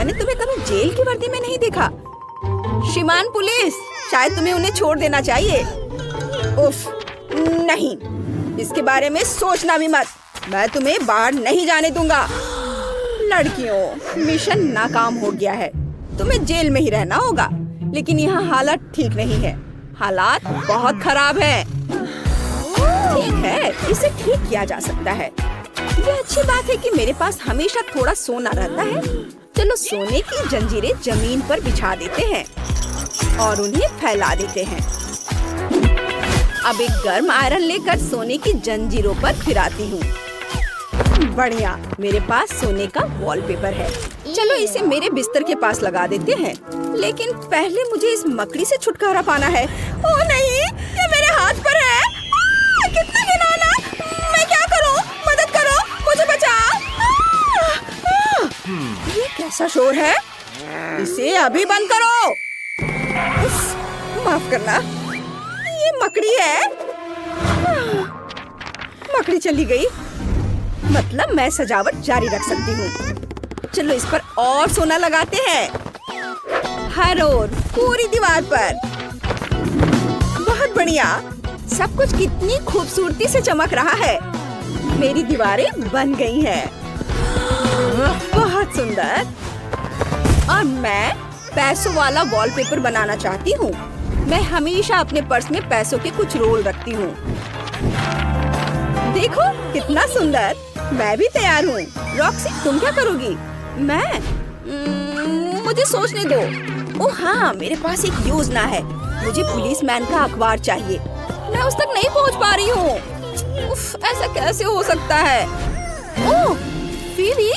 मैंने तुम्हें कभी जेल की वर्दी में नहीं देखा। श्रीमान पुलिस, शायद तुम्हें उन्हें छोड़ देना चाहिए। उफ, नहीं, इसके बारे में सोचना भी मत। मैं तुम्हें बाहर नहीं जाने दूंगा। लड़कियों, मिशन नाकाम हो गया है। तुम्हें जेल में ही रहना होगा। लेकिन यहाँ हालात ठीक नहीं है। हालात बहुत खराब है। ठीक है, इसे ठीक किया जा सकता है। ये अच्छी बात है कि मेरे पास हमेशा थोड़ा सोना रहता है। चलो सोने की जंजीरें जमीन पर बिछा देते हैं और उन्हें फैला देते हैं। अब एक गर्म आयरन लेकर सोने की जंजीरों पर फिराती हूँ। बढ़िया, मेरे पास सोने का वॉलपेपर है। चलो इसे मेरे बिस्तर के पास लगा देते हैं। लेकिन पहले मुझे इस मकड़ी से छुटकारा पाना है। ओह नहीं, ये मेरे हाथ पर है। कितना घिनौना! मैं क्या करूं? मदद करो, मुझे बचाओ। ये कैसा शोर है? इसे अभी बंद करो। माफ करना, ये मकड़ी है। मकड़ी चली गई। मतलब मैं सजावट जारी रख सकती हूँ। चलो इस पर और सोना लगाते हैं। हर ओर, पूरी दीवार पर। बहुत बढ़िया, सब कुछ कितनी खूबसूरती से चमक रहा है। मेरी दीवारें बन गई हैं। बहुत सुंदर। और मैं पैसों वाला वॉलपेपर बनाना चाहती हूँ। मैं हमेशा अपने पर्स में पैसों के कुछ रोल रखती हूँ। देखो कितना सुंदर। मैं भी तैयार हूँ। रॉक्सी, तुम क्या करोगी? मुझे सोचने दो। ओह हाँ, मेरे पास एक योजना है। मुझे पुलिसमैन का अखबार चाहिए। मैं उस तक नहीं पहुँच पा रही हूँ। ऐसा कैसे हो सकता है? ओह फीवी,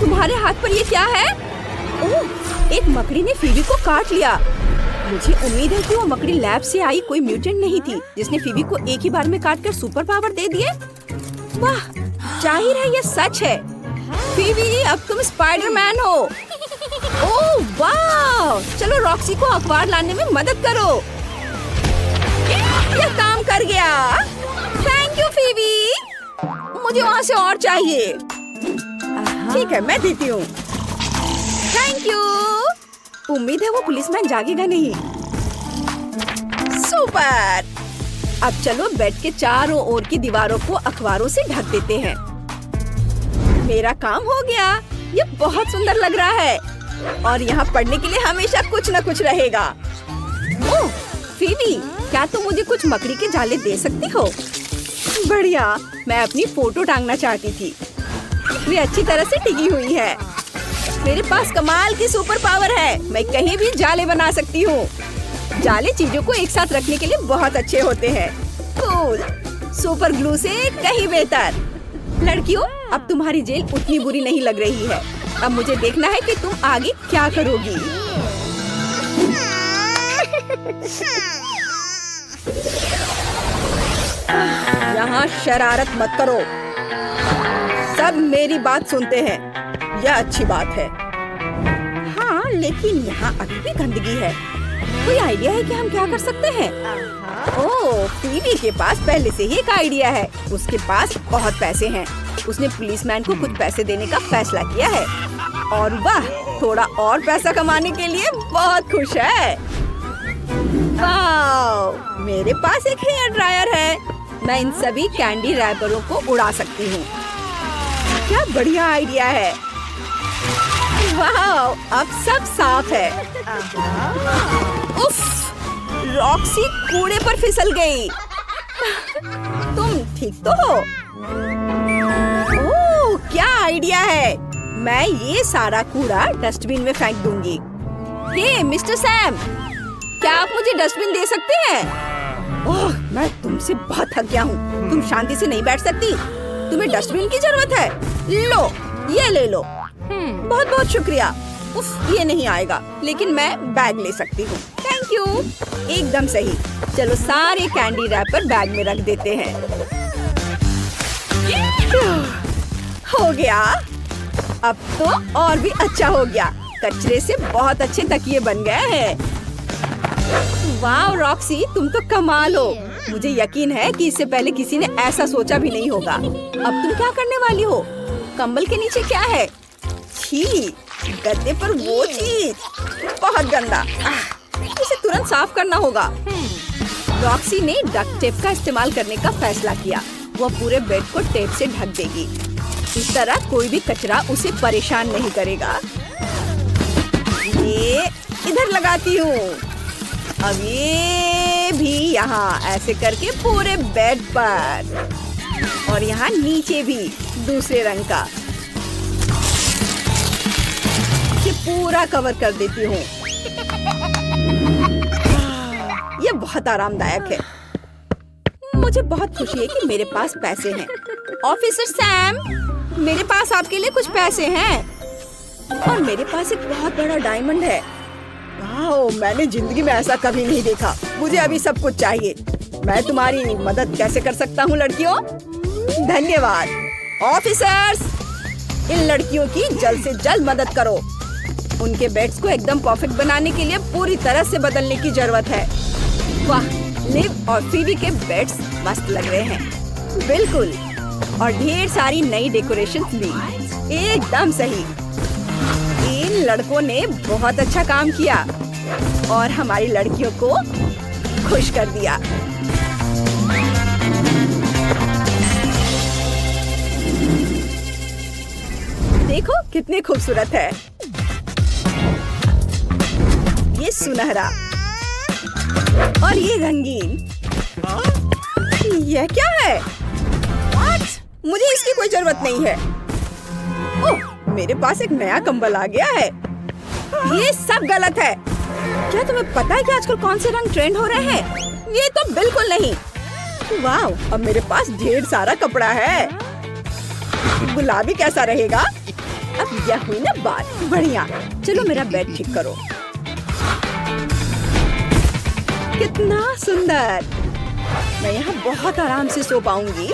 तुम्हारे हाथ पर ये क्या है? ओह, एक मकड़ी ने फीवी को काट लिया। मुझे उम्मीद है कि वो मकड़ी लैब से आई कोई म्यूटेंट नहीं थी जिसने फीवी को एक ही बार में काटकर सुपर पावर दे दिए। वाह, जाहिर है ये सच है। फीवी, अब तुम स्पाइडरमैन हो। ओह वाह, चलो रॉक्सी को अखबार लाने में मदद करो। ये काम कर गया। थैंक यू फीवी। मुझे वहाँ से और चाहिए। ठीक है, मैं देती हूँ। Thank you. उम्मीद है वो पुलिसमैन जागेगा नहीं। सुपर। अब चलो बेड के चारों ओर की दीवारों को अखबारों से ढक देते हैं। मेरा काम हो गया। ये बहुत सुंदर लग रहा है। और यहाँ पढ़ने के लिए हमेशा कुछ न कुछ रहेगा। ओह फीवी, क्या तुम मुझे कुछ मकड़ी के जाले दे सकती हो? बढ़िया, मैं अपनी फोटो टांगना चाहती थी। वे अच्छी तरह से टिकी हुई है। मेरे पास कमाल की सुपर पावर है। मैं कहीं भी जाले बना सकती हूँ। जाले चीजों को एक साथ रखने के लिए बहुत अच्छे होते हैं। कूल, सुपर ग्लू से कहीं बेहतर। लड़कियों, अब तुम्हारी जेल उतनी बुरी नहीं लग रही है। अब मुझे देखना है कि तुम आगे क्या करोगी। यहाँ शरारत मत करो। सब मेरी बात सुनते हैं। यह अच्छी बात है। हाँ, लेकिन यहाँ अभी भी गंदगी है। कोई आइडिया है कि हम क्या कर सकते हैं? ओह, फीवी के पास पहले से ही एक आइडिया है। उसके पास बहुत पैसे हैं। उसने पुलिसमैन को कुछ पैसे देने का फैसला किया है। और वह थोड़ा और पैसा कमाने के लिए बहुत खुश है। वाह, मेरे पास एक हेयर ड्रायर है। मैं इन सभी कैंडी रैपरों को उड़ा सकती हूँ। क्या बढ़िया आइडिया है। वाह, अब सब साफ है। उफ, रॉक्सी कूड़े पर फिसल गई। तुम ठीक तो हो? ओह, क्या आइडिया है। मैं ये सारा कूड़ा डस्टबिन में फेंक दूंगी। हे मिस्टर सैम, क्या आप मुझे डस्टबिन दे सकते हैं? ओह, मैं तुमसे बहुत थक गया हूँ। तुम शांति से नहीं बैठ सकती? तुम्हें डस्टबिन की जरूरत है? लो, ये ले लो। बहुत बहुत शुक्रिया। उफ, ये नहीं आएगा, लेकिन मैं बैग ले सकती हूँ। Thank you. एकदम सही। चलो सारे कैंडी रैपर बैग में रख देते हैं। हो गया। अब तो और भी अच्छा हो गया। कचरे से बहुत अच्छे तकिए बन गए हैं। वाह रॉक्सी, तुम तो कमाल हो। मुझे यकीन है कि इससे पहले किसी ने ऐसा सोचा भी नहीं होगा। अब तुम क्या करने वाली हो? कंबल के नीचे क्या है? छी, गद्दे पर वो चीज बहुत गंदा। इसे तुरंत साफ करना होगा। रॉक्सी ने डक्ट टेप का इस्तेमाल करने का फैसला किया। वो पूरे बेड को टेप से ढक देगी। इस तरह कोई भी कचरा उसे परेशान नहीं करेगा। ये इधर लगाती हूँ। अब ये भी यहाँ, ऐसे करके पूरे बेड पर, और यहाँ नीचे भी दूसरे रंग का। ये पूरा कवर कर देती हूँ। ये बहुत आरामदायक है। मुझे बहुत खुशी है कि मेरे पास पैसे हैं। ऑफिसर सैम, मेरे पास आपके लिए कुछ पैसे हैं और मेरे पास एक बहुत बड़ा डायमंड है। वाह, मैंने जिंदगी में ऐसा कभी नहीं देखा। मुझे अभी सब कुछ चाहिए। मैं तुम्हारी मदद कैसे कर सकता हूँ लड़कियों? धन्यवाद। ऑफिसर्स, इन लड़कियों की जल्द से जल्द मदद करो। उनके बेड्स को एकदम परफेक्ट बनाने के लिए पूरी तरह से बदलने की जरूरत है। वाह, लिव और फीबी के बेड्स मस्त लग रहे हैं। बिल्कुल, और ढेर सारी नई डेकोरेशंस भी। एकदम सही। इन लड़कों ने बहुत अच्छा काम किया और हमारी लड़कियों को खुश कर दिया। देखो कितनी खूबसूरत है। ये सुनहरा और ये रंगीन। यह क्या है? मुझे इसकी कोई जरूरत नहीं है। ओह, मेरे पास एक नया कंबल आ गया है। ये सब गलत है। क्या तुम्हें पता है कि आजकल कौन से रंग ट्रेंड हो रहे हैं? ये तो बिल्कुल नहीं। वाह, अब मेरे पास ढेर सारा कपड़ा है। गुलाबी कैसा रहेगा? अब यह हुई ना बात। बढ़िया, चलो मेरा बेड ठीक करो। कितना सुंदर। मैं यहाँ बहुत आराम से सो पाऊंगी।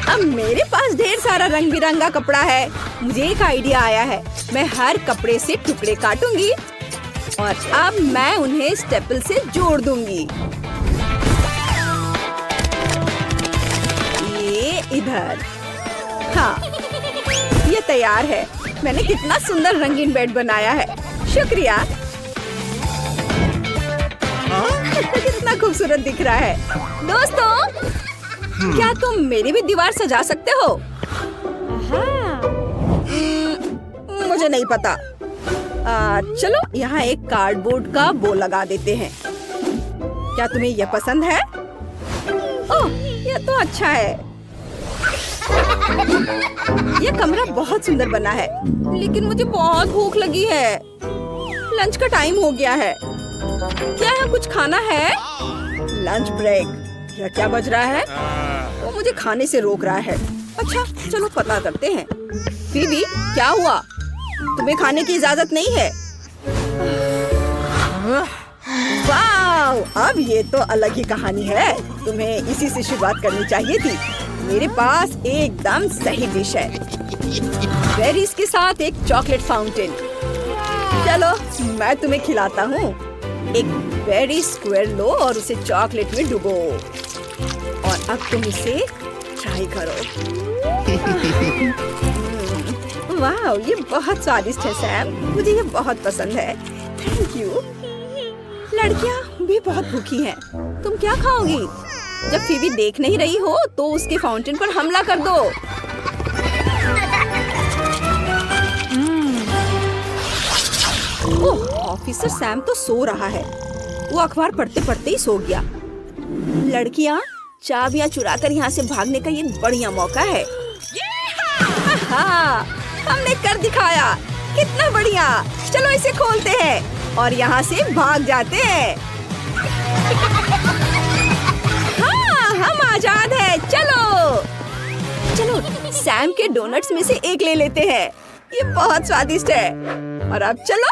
अब मेरे पास ढेर सारा रंग बिरंगा कपड़ा है। मुझे एक आइडिया आया है। मैं हर कपड़े से टुकड़े काटूंगी और अब मैं उन्हें स्टेपल से जोड़ दूंगी। ये इधर। हाँ, ये तैयार है। मैंने कितना सुंदर रंगीन बेड बनाया है। शुक्रिया। कितना खूबसूरत दिख रहा है। दोस्तों, क्या तुम मेरी भी दीवार सजा सकते हो? मुझे नहीं पता। चलो यहाँ एक कार्डबोर्ड का बो लगा देते हैं। क्या तुम्हें यह पसंद है? ओह, यह तो अच्छा है। यह कमरा बहुत सुंदर बना है, लेकिन मुझे बहुत भूख लगी है। लंच का टाइम हो गया है। क्या यहाँ कुछ खाना है? Lunch break. यह क्या बज रहा है? वो मुझे खाने से रोक रहा है। अच्छा, चलो पता करते हैं। फीबी, क्या हुआ? तुम्हें खाने की इजाजत नहीं है? वाव, अब ये तो अलग ही कहानी है। तुम्हें इसी से शुरुआत करनी चाहिए थी। मेरे पास एकदम सही डिश है। बेरीज के साथ एक चॉकलेट फाउंटेन। चलो, मैं तुम्हें खिलाता हूँ। एक बेरी स्क्वायर लो और उसे चॉकलेट में डुबो, और अब तुम इसे ट्राई करो। वाह, ये बहुत स्वादिष्ट है सैम। मुझे ये बहुत पसंद है। Thank you. लड़कियाँ भी बहुत भूखी हैं। तुम क्या खाओगी? जब फीबी देख नहीं रही हो तो उसके फाउंटेन पर हमला कर दो। ओह, ऑफिसर सैम तो सो रहा है। वो अखबार पढ़ते पढ़ते ही सो गया। लड़कियाँ, चाबियाँ चुराकर यहाँ से भागने का ये बढ़िया मौका है। हाँ, हमने कर दिखाया। कितना बढ़िया। चलो इसे खोलते हैं और यहाँ से भाग जाते हैं। हाँ, हम आजाद हैं। चलो चलो, सैम के डोनट्स में से एक ले लेते हैं। ये बहुत स्वादिष्ट है। और अब चलो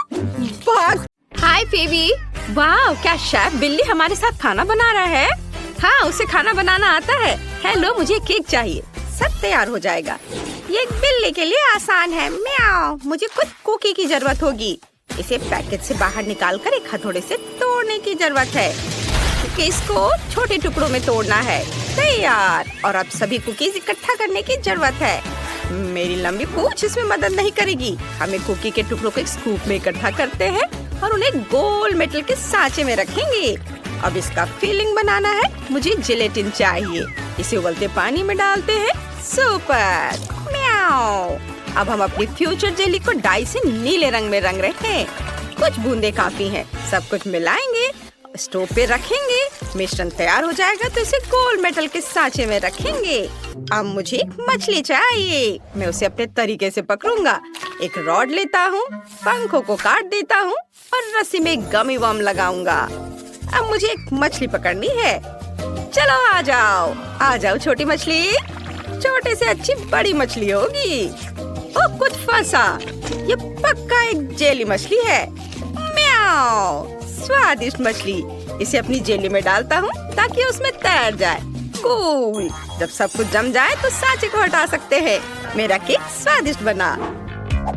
भाग। हाय फेबी। वाह, क्या शेफ बिल्ली हमारे साथ खाना बना रहा है? हाँ, उसे खाना बनाना आता है। हेलो, मुझे केक चाहिए। सब तैयार हो जाएगा। ये एक बिल्ली के लिए आसान है। म्याऊ। मुझे कुछ कुकी की जरूरत होगी। इसे पैकेट से बाहर निकालकर एक हथौड़े से तोड़ने की जरूरत है। कुकीज को छोटे टुकड़ों में तोड़ना है। तैयार। और अब सभी कुकीज इकट्ठा करने की जरूरत है। मेरी लंबी पूंछ इसमें मदद नहीं करेगी। हमें कुकी के टुकड़ों को एक स्कूप में इकट्ठा करते हैं और उन्हें गोल मेटल के सांचे में रखेंगे। अब इसका फिलिंग बनाना है। मुझे जिलेटिन चाहिए। इसे उबलते पानी में डालते हैं। सुपर, म्याऊ। अब हम अपनी फ्यूचर जेली को डाई से नीले रंग में रंग रहे हैं। कुछ बूंदे काफी हैं। सब कुछ मिलाएंगे, स्टोव पे रखेंगे। मिश्रण तैयार हो जाएगा तो इसे गोल मेटल के सांचे में रखेंगे। अब मुझे एक मछली चाहिए। मैं उसे अपने तरीके से पकड़ूंगा। एक रॉड लेता हूँ, पंखों को काट देता हूँ और रस्सी में गमी वर्म लगाऊंगा। अब मुझे एक मछली पकड़नी है। चलो आ जाओ छोटी मछली। छोटे से अच्छी बड़ी मछली होगी। ओ, कुछ फंसा। ये पक्का एक जेली मछली है। म्याऊ, स्वादिष्ट मछली। इसे अपनी जेली में डालता हूँ ताकि उसमें तैर जाए। कूल। जब सब कुछ जम जाए तो सांचे को हटा सकते हैं। मेरा केक स्वादिष्ट बना।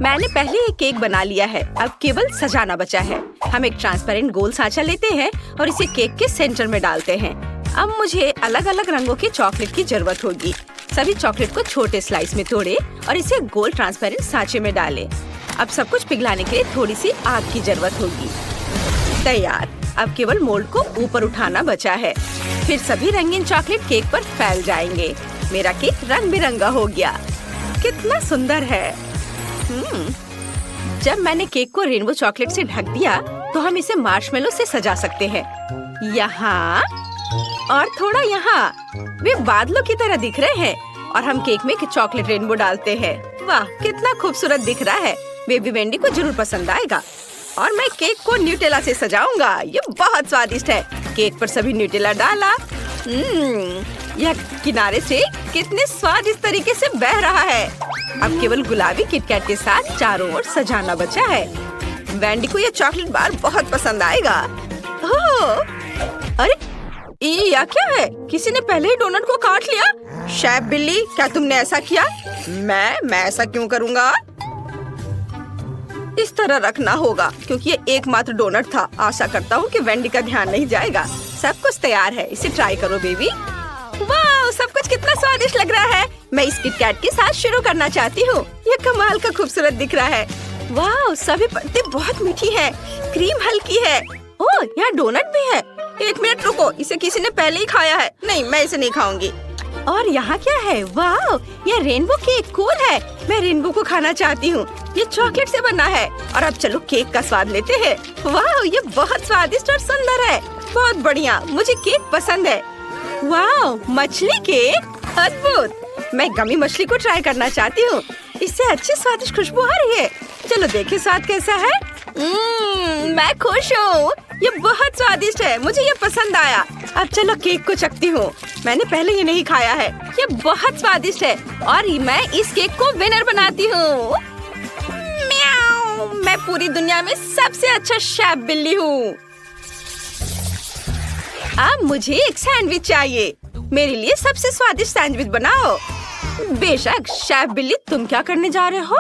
मैंने पहले एक केक बना लिया है। अब केवल सजाना बचा है। हम एक ट्रांसपेरेंट गोल सांचा लेते हैं और इसे केक के सेंटर में डालते हैं। अब मुझे अलग अलग रंगों के चॉकलेट की जरूरत होगी। सभी चॉकलेट को छोटे स्लाइस में तोड़े और इसे गोल ट्रांसपेरेंट सांचे में डालें। अब सब कुछ पिघलाने के लिए थोड़ी सी आग की जरूरत होगी। तैयार। अब केवल मोल्ड को ऊपर उठाना बचा है। फिर सभी रंगीन चॉकलेट केक पर फैल जाएंगे। मेरा केक रंग बिरंगा हो गया। कितना सुंदर है। जब मैंने केक को रेनबो चॉकलेट से ढक दिया तो हम इसे मार्शमेलो से सजा सकते हैं। यहाँ और थोड़ा यहाँ। वे बादलों की तरह दिख रहे हैं और हम केक में चॉकलेट रेनबो डालते हैं। वाह, कितना खूबसूरत दिख रहा है। बेबी वेंडी को जरूर पसंद आएगा। और मैं केक को न्यूटेला से सजाऊंगा। ये बहुत स्वादिष्ट है। केक पर सभी न्यूटेला डाला। यह किनारे से कितने स्वादिष्ट तरीके से बह रहा है। अब केवल गुलाबी किटकैट के साथ चारों ओर सजाना बचा है। वेंडी को यह चॉकलेट बार बहुत पसंद आएगा। अरे या क्या है? किसी ने पहले ही डोनट को काट लिया। शेफ बिल्ली, क्या तुमने ऐसा किया? मैं ऐसा क्यों करूँगा? इस तरह रखना होगा क्योंकि ये एकमात्र डोनट था। आशा करता हूँ कि वेंडी का ध्यान नहीं जाएगा। सब कुछ तैयार है। इसे ट्राई करो बेबी। वाह, सब कुछ कितना स्वादिष्ट लग रहा है। मैं इस किटकैट के साथ शुरू करना चाहती हूँ। ये कमाल का खूबसूरत दिख रहा है। वाह, सभी परतें बहुत मीठी है। क्रीम हल्की है। ओह, यहाँ डोनट भी है। एक मिनट रुको, इसे किसी ने पहले ही खाया है। नहीं, मैं इसे नहीं खाऊंगी। और यहाँ क्या है? वाह, ये रेनबो केक कूल है। मैं रेनबो को खाना चाहती हूँ। ये चॉकलेट से बना है। और अब चलो केक का स्वाद लेते हैं। वाह, ये बहुत स्वादिष्ट और सुंदर है। बहुत बढ़िया, मुझे केक पसंद है। वाह, मछली केक अद्भुत। मैं गमी मछली को ट्राई करना चाहती हूँ। इससे अच्छी स्वादिष्ट खुशबू आ रही है। चलो देखें स्वाद कैसा है। मैं खुश हूँ। ये बहुत स्वादिष्ट है। मुझे ये पसंद आया। अब चलो केक को चखती हूँ। मैंने पहले ये नहीं खाया है। ये बहुत स्वादिष्ट है और मैं इस केक को विनर बनाती हूँ। म्याऊ, मैं पूरी दुनिया में सबसे अच्छा शेफ बिल्ली हूँ। अब मुझे एक सैंडविच चाहिए। मेरे लिए सबसे स्वादिष्ट सैंडविच बनाओ। बेशक शेफ बिल्ली, तुम क्या करने जा रहे हो?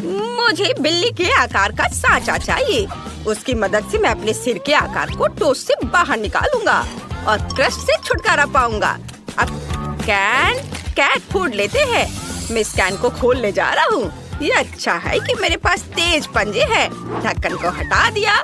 मुझे बिल्ली के आकार का सांचा चाहिए। उसकी मदद से मैं अपने सिर के आकार को टोस्ट से बाहर निकालूंगा और क्रस्ट से छुटकारा पाऊंगा। अब कैट फूड लेते हैं। मैं इस कैन को खोलने जा रहा हूँ। ये अच्छा है कि मेरे पास तेज पंजे हैं। ढक्कन को हटा दिया।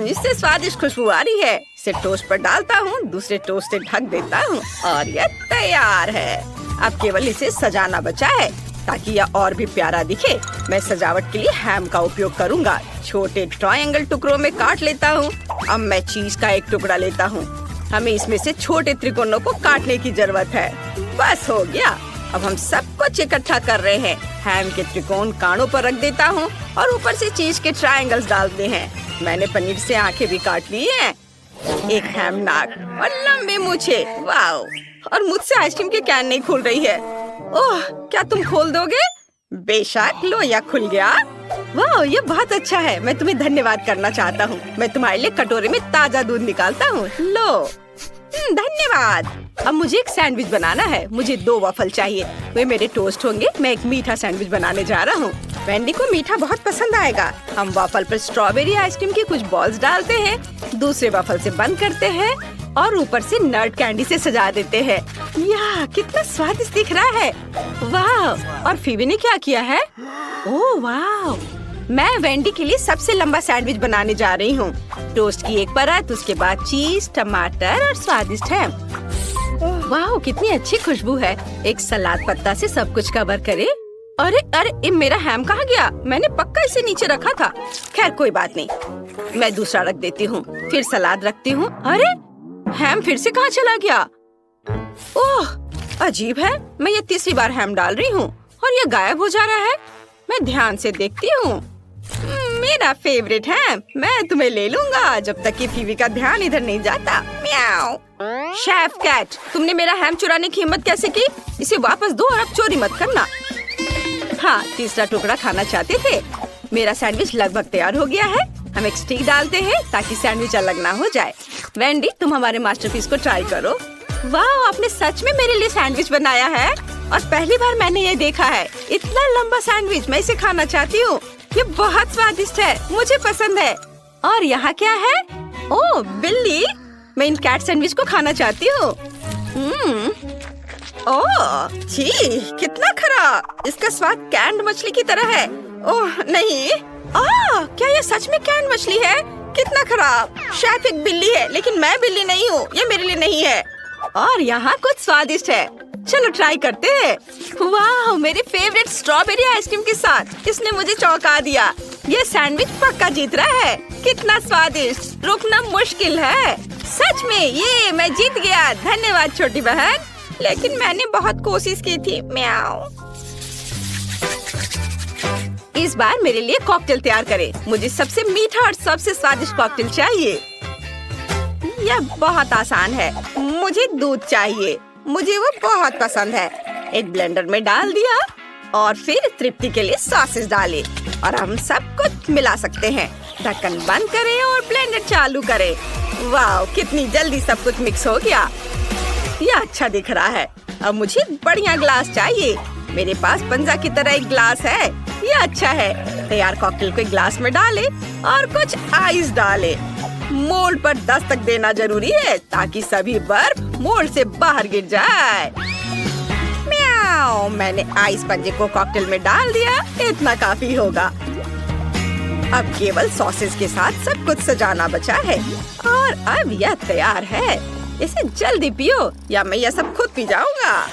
इससे स्वादिष्ट खुशबू आ रही है। इसे टोस्ट पर डालता हूँ, दूसरे टोस्ट से ढक देता हूँ और यह तैयार है। अब केवल इसे सजाना बचा है ताकि यह और भी प्यारा दिखे। मैं सजावट के लिए हैम का उपयोग करूंगा। छोटे ट्रायंगल टुकड़ों में काट लेता हूँ। अब मैं चीज का एक टुकड़ा लेता हूँ। हमें इसमें से छोटे त्रिकोणों को काटने की जरूरत है। बस हो गया। अब हम सब कुछ इकट्ठा कर रहे हैं। हैम के त्रिकोण कानों पर रख देता हूँ और ऊपर से चीज के ट्रायंगल्स डालते हैं। मैंने पनीर से आंखें भी काट ली हैं। एक हैम नाक और लंबे मूछे। वाह, और मुझसे आइसक्रीम की कैन नहीं खुल रही है। ओह, क्या तुम खोल दोगे? बेशक, लो, यह खुल गया। वाह, ये बहुत अच्छा है। मैं तुम्हें धन्यवाद करना चाहता हूँ। मैं तुम्हारे लिए कटोरे में ताजा दूध निकालता हूँ। लो। धन्यवाद। अब मुझे एक सैंडविच बनाना है। मुझे 2 वफल चाहिए। वे मेरे टोस्ट होंगे। मैं एक मीठा सैंडविच बनाने जा रहा हूँ। वेंडी को मीठा बहुत पसंद आएगा। हम वफल पर स्ट्रॉबेरी आइसक्रीम की कुछ बॉल्स डालते हैं, दूसरे वफल से बंद करते हैं और ऊपर से नट कैंडी से सजा देते हैं। या कितना स्वादिष्ट दिख रहा है। वाह! और फीबी ने क्या किया है? ओह वाह! मैं वेंडी के लिए सबसे लंबा सैंडविच बनाने जा रही हूँ। टोस्ट की एक परत, उसके बाद चीज, टमाटर और स्वादिष्ट हैम। वाह! कितनी अच्छी खुशबू है। एक सलाद पत्ता से सब कुछ कवर करे। अरे अरे, मेरा हैम कहाँ गया? मैंने पक्का इसे नीचे रखा था। खैर कोई बात नहीं, मैं दूसरा रख देती हूँ। फिर सलाद रखती हूँ। अरे हैम फिर से कहाँ चला गया? ओह अजीब है, मैं ये तीसरी बार हैम डाल रही हूँ और ये गायब हो जा रहा है। मैं ध्यान से देखती हूँ। मेरा फेवरेट हैम, मैं तुम्हें ले लूंगा जब तक कि फीवी का ध्यान इधर नहीं जाता। म्याऊ। शेफ कैट, तुमने मेरा हैम चुराने की हिम्मत कैसे की? इसे वापस दो और अब चोरी मत करना। हाँ, तीसरा टुकड़ा खाना चाहते थे। मेरा सैंडविच लगभग तैयार हो गया है। हम एक स्टिक डालते हैं ताकि सैंडविच अलग ना हो जाए। वेंडी, तुम हमारे मास्टरपीस को ट्राई करो। वाह, आपने सच में मेरे लिए सैंडविच बनाया है और पहली बार मैंने ये देखा है। इतना लंबा सैंडविच, मैं इसे खाना चाहती हूँ। ये बहुत स्वादिष्ट है, मुझे पसंद है। और यहाँ क्या है? ओह बिल्ली, मैं इन कैट सैंडविच को खाना चाहती हूँ। ओह छी, कितना खराब। इसका स्वाद कैंड मछली की तरह है। ओह नहीं, क्या ये सच में कैंड मछली है? कितना खराब। शेफ एक बिल्ली है, लेकिन मैं बिल्ली नहीं हूँ। ये मेरे लिए नहीं है। और यहाँ कुछ स्वादिष्ट है, चलो ट्राई करते हैं। वाह, मेरे फेवरेट स्ट्रॉबेरी आइसक्रीम के साथ। इसने मुझे चौंका दिया। ये सैंडविच पक्का जीत रहा है। कितना स्वादिष्ट, रुकना मुश्किल है। सच में ये मैं जीत गया। धन्यवाद छोटी बहन, लेकिन मैंने बहुत कोशिश की थी। म्याऊ। इस बार मेरे लिए कॉकटेल तैयार करें। मुझे सबसे मीठा और सबसे स्वादिष्ट कॉकटेल चाहिए। यह बहुत आसान है। मुझे दूध चाहिए, मुझे वो बहुत पसंद है। एक ब्लेंडर में डाल दिया और फिर तृप्ति के लिए सॉसेस डाले और हम सब कुछ मिला सकते हैं। ढक्कन बंद करें और ब्लेंडर चालू करें। वाह, कितनी जल्दी सब कुछ मिक्स हो गया। यह अच्छा दिख रहा है। अब मुझे बढ़िया ग्लास चाहिए। मेरे पास पंजा की तरह एक ग्लास है। यह अच्छा है। तैयार कॉकटेल को एक ग्लास में डाले और कुछ आइस डाले। मोल्ड पर दस्तक देना जरूरी है ताकि सभी बर्फ मोल्ड से बाहर गिर जाए। म्याऊ, मैंने आइस पंजे को कॉकटेल में डाल दिया। इतना काफी होगा। अब केवल सॉसेस के साथ सब कुछ सजाना बचा है और अब यह तैयार है। इसे जल्दी पियो या मैं यह सब खुद पी जाऊंगा।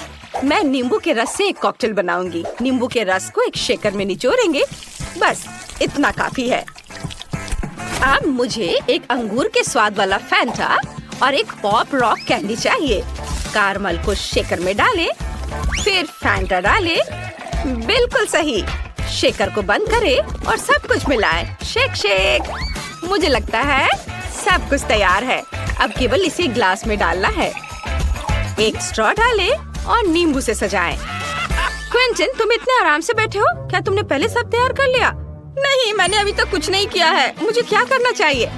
मैं नींबू के रस से एक कॉकटेल बनाऊंगी। नींबू के रस को एक शेकर में निचोड़ेंगे। बस इतना काफी है। अब मुझे एक अंगूर के स्वाद वाला फैंटा और एक पॉप रॉक कैंडी चाहिए। कारमल को शेकर में डालें, फिर फैंटा डालें। बिल्कुल सही। शेकर को बंद करें और सब कुछ मिलाएं। Shake shake. मुझे लगता है सब कुछ तैयार है। अब केवल इसे ग्लास में डालना है। एक स्ट्रॉ डालें और नींबू से सजाएं। क्विंटन, तुम इतने आराम से बैठे हो? क्या तुमने पहले सब तैयार कर लिया? नहीं, मैंने अभी तक कुछ नहीं किया है। मुझे क्या करना चाहिए?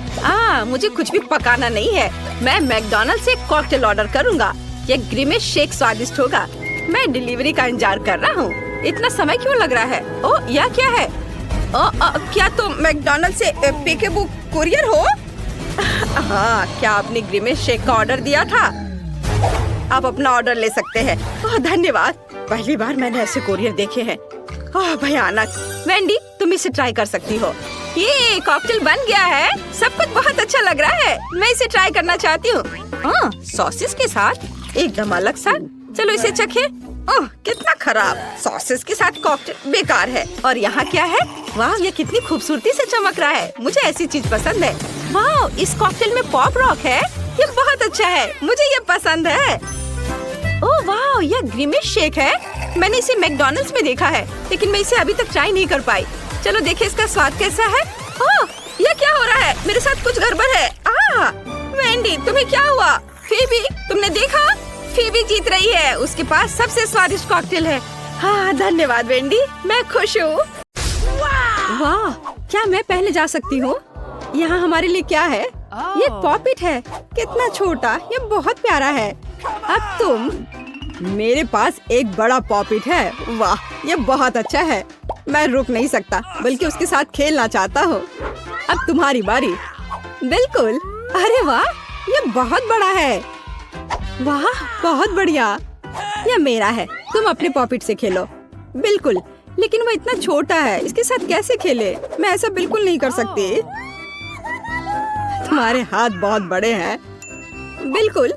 मुझे कुछ भी पकाना नहीं है। मैं मैकडॉनल्ड से कॉकटेल ऑर्डर करूँगा। ये ग्रिमेश शेक स्वादिष्ट होगा। मैं डिलीवरी का इंतजार कर रहा हूँ। इतना समय क्यों लग रहा है? ओह, यह क्या है? क्या तुम मैकडॉनल्ड से पिकेबू कुरियर हो? हाँ, क्या आपने ग्रिमेश शेक का ऑर्डर दिया था? आप अपना ऑर्डर ले सकते हैं। धन्यवाद। पहली बार मैंने ऐसे कोरियर देखे हैं। भयानक। वेंडी, तुम इसे ट्राई कर सकती हो। ये कॉकटेल बन गया है। सब कुछ बहुत अच्छा लग रहा है। मैं इसे ट्राई करना चाहती हूँ। सॉसेस के साथ एकदम अलग सा। चलो इसे चखें। कितना खराब। सॉसेस के साथ कॉकटेल बेकार है। और यहाँ क्या है? वाह, ये कितनी खूबसूरती से चमक रहा है। मुझे ऐसी चीज पसंद है। वाह, इस कॉकटेल में पॉप रॉक है। ये बहुत अच्छा है, मुझे ये पसंद है। ओह वाह, यह ग्रिमेश शेक है। मैंने इसे मैकडॉनल्ड्स में देखा है, लेकिन मैं इसे अभी तक ट्राई नहीं कर पाई। चलो देखें इसका स्वाद कैसा है। ओह, यह क्या हो रहा है? मेरे साथ कुछ गड़बड़ है। वेंडी, तुम्हें क्या हुआ? फीबी, तुमने देखा? फीबी जीत रही है। उसके पास सबसे स्वादिष्ट कॉकटेल है। धन्यवाद वेंडी, मैं खुश हूँ। वाह, क्या मैं पहले जा सकती हूँ? यहाँ हमारे लिए क्या है? ये पॉपिट है। कितना छोटा, ये बहुत प्यारा है। अब तुम। मेरे पास एक बड़ा पॉपिट है। वाह, ये बहुत अच्छा है। मैं रुक नहीं सकता, बल्कि उसके साथ खेलना चाहता हूँ। अब तुम्हारी बारी। बिल्कुल। अरे वाह, ये बहुत बड़ा है। वाह, बहुत बढ़िया। ये मेरा है, तुम अपने पॉपिट से खेलो। बिल्कुल, लेकिन वो इतना छोटा है, इसके साथ कैसे खेले? मैं ऐसा बिल्कुल नहीं कर सकती। तुम्हारे हाथ बहुत बड़े हैं। बिल्कुल,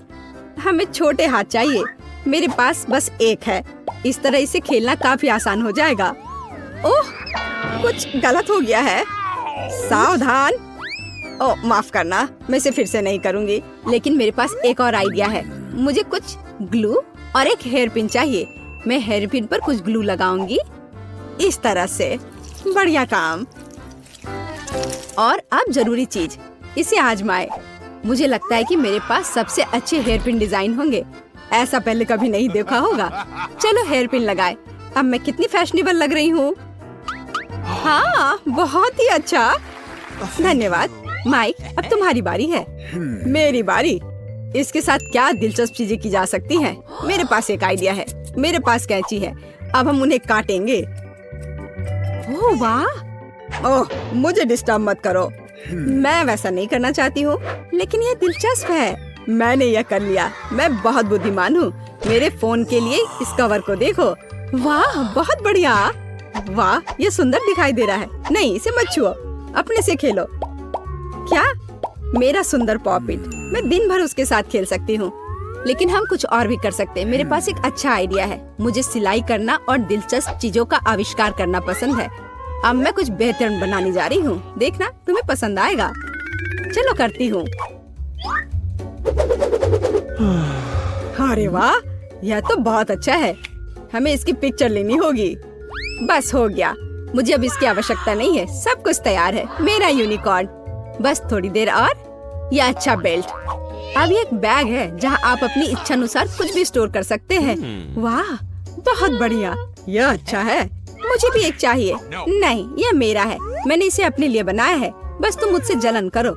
हमें छोटे हाथ चाहिए। मेरे पास बस एक है। इस तरह इसे खेलना काफी आसान हो जाएगा। ओह, कुछ गलत हो गया है। सावधान। ओह, माफ करना, मैं इसे फिर से नहीं करूंगी। लेकिन मेरे पास एक और आइडिया है। मुझे कुछ ग्लू और एक हेयर पिन चाहिए। मैं हेयर पिन पर कुछ ग्लू लगाऊंगी, इस तरह से। बढ़िया काम। और अब जरूरी चीज, इसे आजमाए। मुझे लगता है कि मेरे पास सबसे अच्छे हेयर पिन डिजाइन होंगे। ऐसा पहले कभी नहीं देखा होगा। चलो हेयर पिन लगाए। अब मैं कितनी फैशनेबल लग रही हूँ। हाँ, बहुत ही अच्छा। धन्यवाद। माइक, अब तुम्हारी बारी है। मेरी बारी। इसके साथ क्या दिलचस्प चीजें की जा सकती हैं? मेरे पास एक आइडिया है। मेरे पास कैंची है। अब हम उन्हें काटेंगे। ओह वाह। ओह, मुझे डिस्टर्ब मत करो। मैं वैसा नहीं करना चाहती हूँ, लेकिन ये दिलचस्प है। मैंने यह कर लिया। मैं बहुत बुद्धिमान हूँ। मेरे फोन के लिए इस कवर को देखो। वाह, बहुत बढ़िया। वाह, ये सुंदर दिखाई दे रहा है। नहीं, इसे मत छुओ, अपने से खेलो। क्या? मेरा सुंदर पॉपिट। मैं दिन भर उसके साथ खेल सकती हूँ। लेकिन हम कुछ और भी कर सकते हैं। मेरे पास एक अच्छा आइडिया है। मुझे सिलाई करना और दिलचस्प चीजों का आविष्कार करना पसंद है। अब मैं कुछ बेहतर बनाने जा रही हूँ। देखना, तुम्हें पसंद आएगा। चलो करती हूँ। अरे वाह, यह तो बहुत अच्छा है। हमें इसकी पिक्चर लेनी होगी। बस हो गया। मुझे अब इसकी आवश्यकता नहीं है। सब कुछ तैयार है। मेरा यूनिकॉर्न। बस थोड़ी देर और। यह अच्छा बेल्ट। अब ये एक बैग है जहाँ आप अपनी इच्छा अनुसार कुछ भी स्टोर कर सकते हैं। वाह, बहुत बढ़िया। यह अच्छा है। मुझे भी एक चाहिए। नहीं, यह मेरा है। मैंने इसे अपने लिए बनाया है। बस तुम मुझसे जलन करो।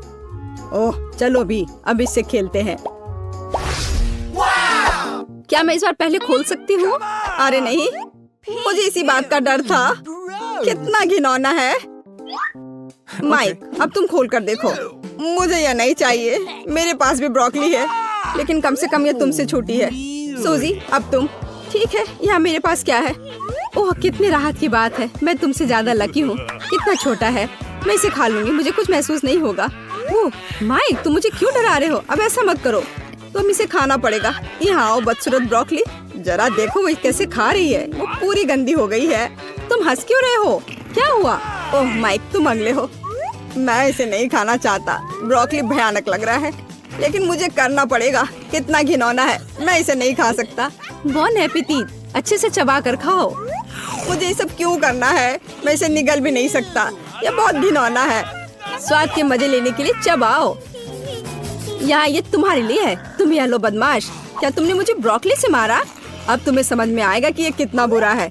ओह, चलो भी अब इससे खेलते हैं। क्या मैं इस बार पहले खोल सकती हूँ? अरे नहीं, मुझे इसी बात का डर था। कितना घिनौना है। माइक, अब तुम खोल कर देखो। मुझे यह नहीं चाहिए। मेरे पास भी ब्रोकली है, लेकिन कम से कम यह तुमसे छोटी है। सूजी, अब तुम। ठीक है, यहाँ मेरे पास क्या है? ओह, कितनी राहत की बात है। मैं तुमसे ज्यादा लकी हूँ। कितना छोटा है। मैं इसे खा लूंगी, मुझे कुछ महसूस नहीं होगा। ओह माइक, तुम मुझे क्यों डरा रहे हो? अब ऐसा मत करो। तुम इसे खाना पड़ेगा। यहाँ आओ बदसूरत ब्रोकली। जरा देखो वो कैसे खा रही है। वो पूरी गंदी हो गई है। तुम हंस क्यों रहे हो? क्या हुआ? ओह माइक, तुम अगले हो। मैं इसे नहीं खाना चाहता। ब्रोकली भयानक लग रहा है, लेकिन मुझे करना पड़ेगा। कितना घिनौना है। मैं इसे नहीं खा सकता। बॉन एपेटीट, अच्छे से चबा कर खाओ। मुझे ये सब क्यों करना है? मैं इसे निगल भी नहीं सकता। ये बहुत घिनौना है। स्वाद के मजे लेने के लिए चबाओ। यहाँ ये तुम्हारे लिए है। तुम यह लो बदमाश। क्या तुमने मुझे ब्रोकली से मारा? अब तुम्हें समझ में आएगा कि ये कितना बुरा है।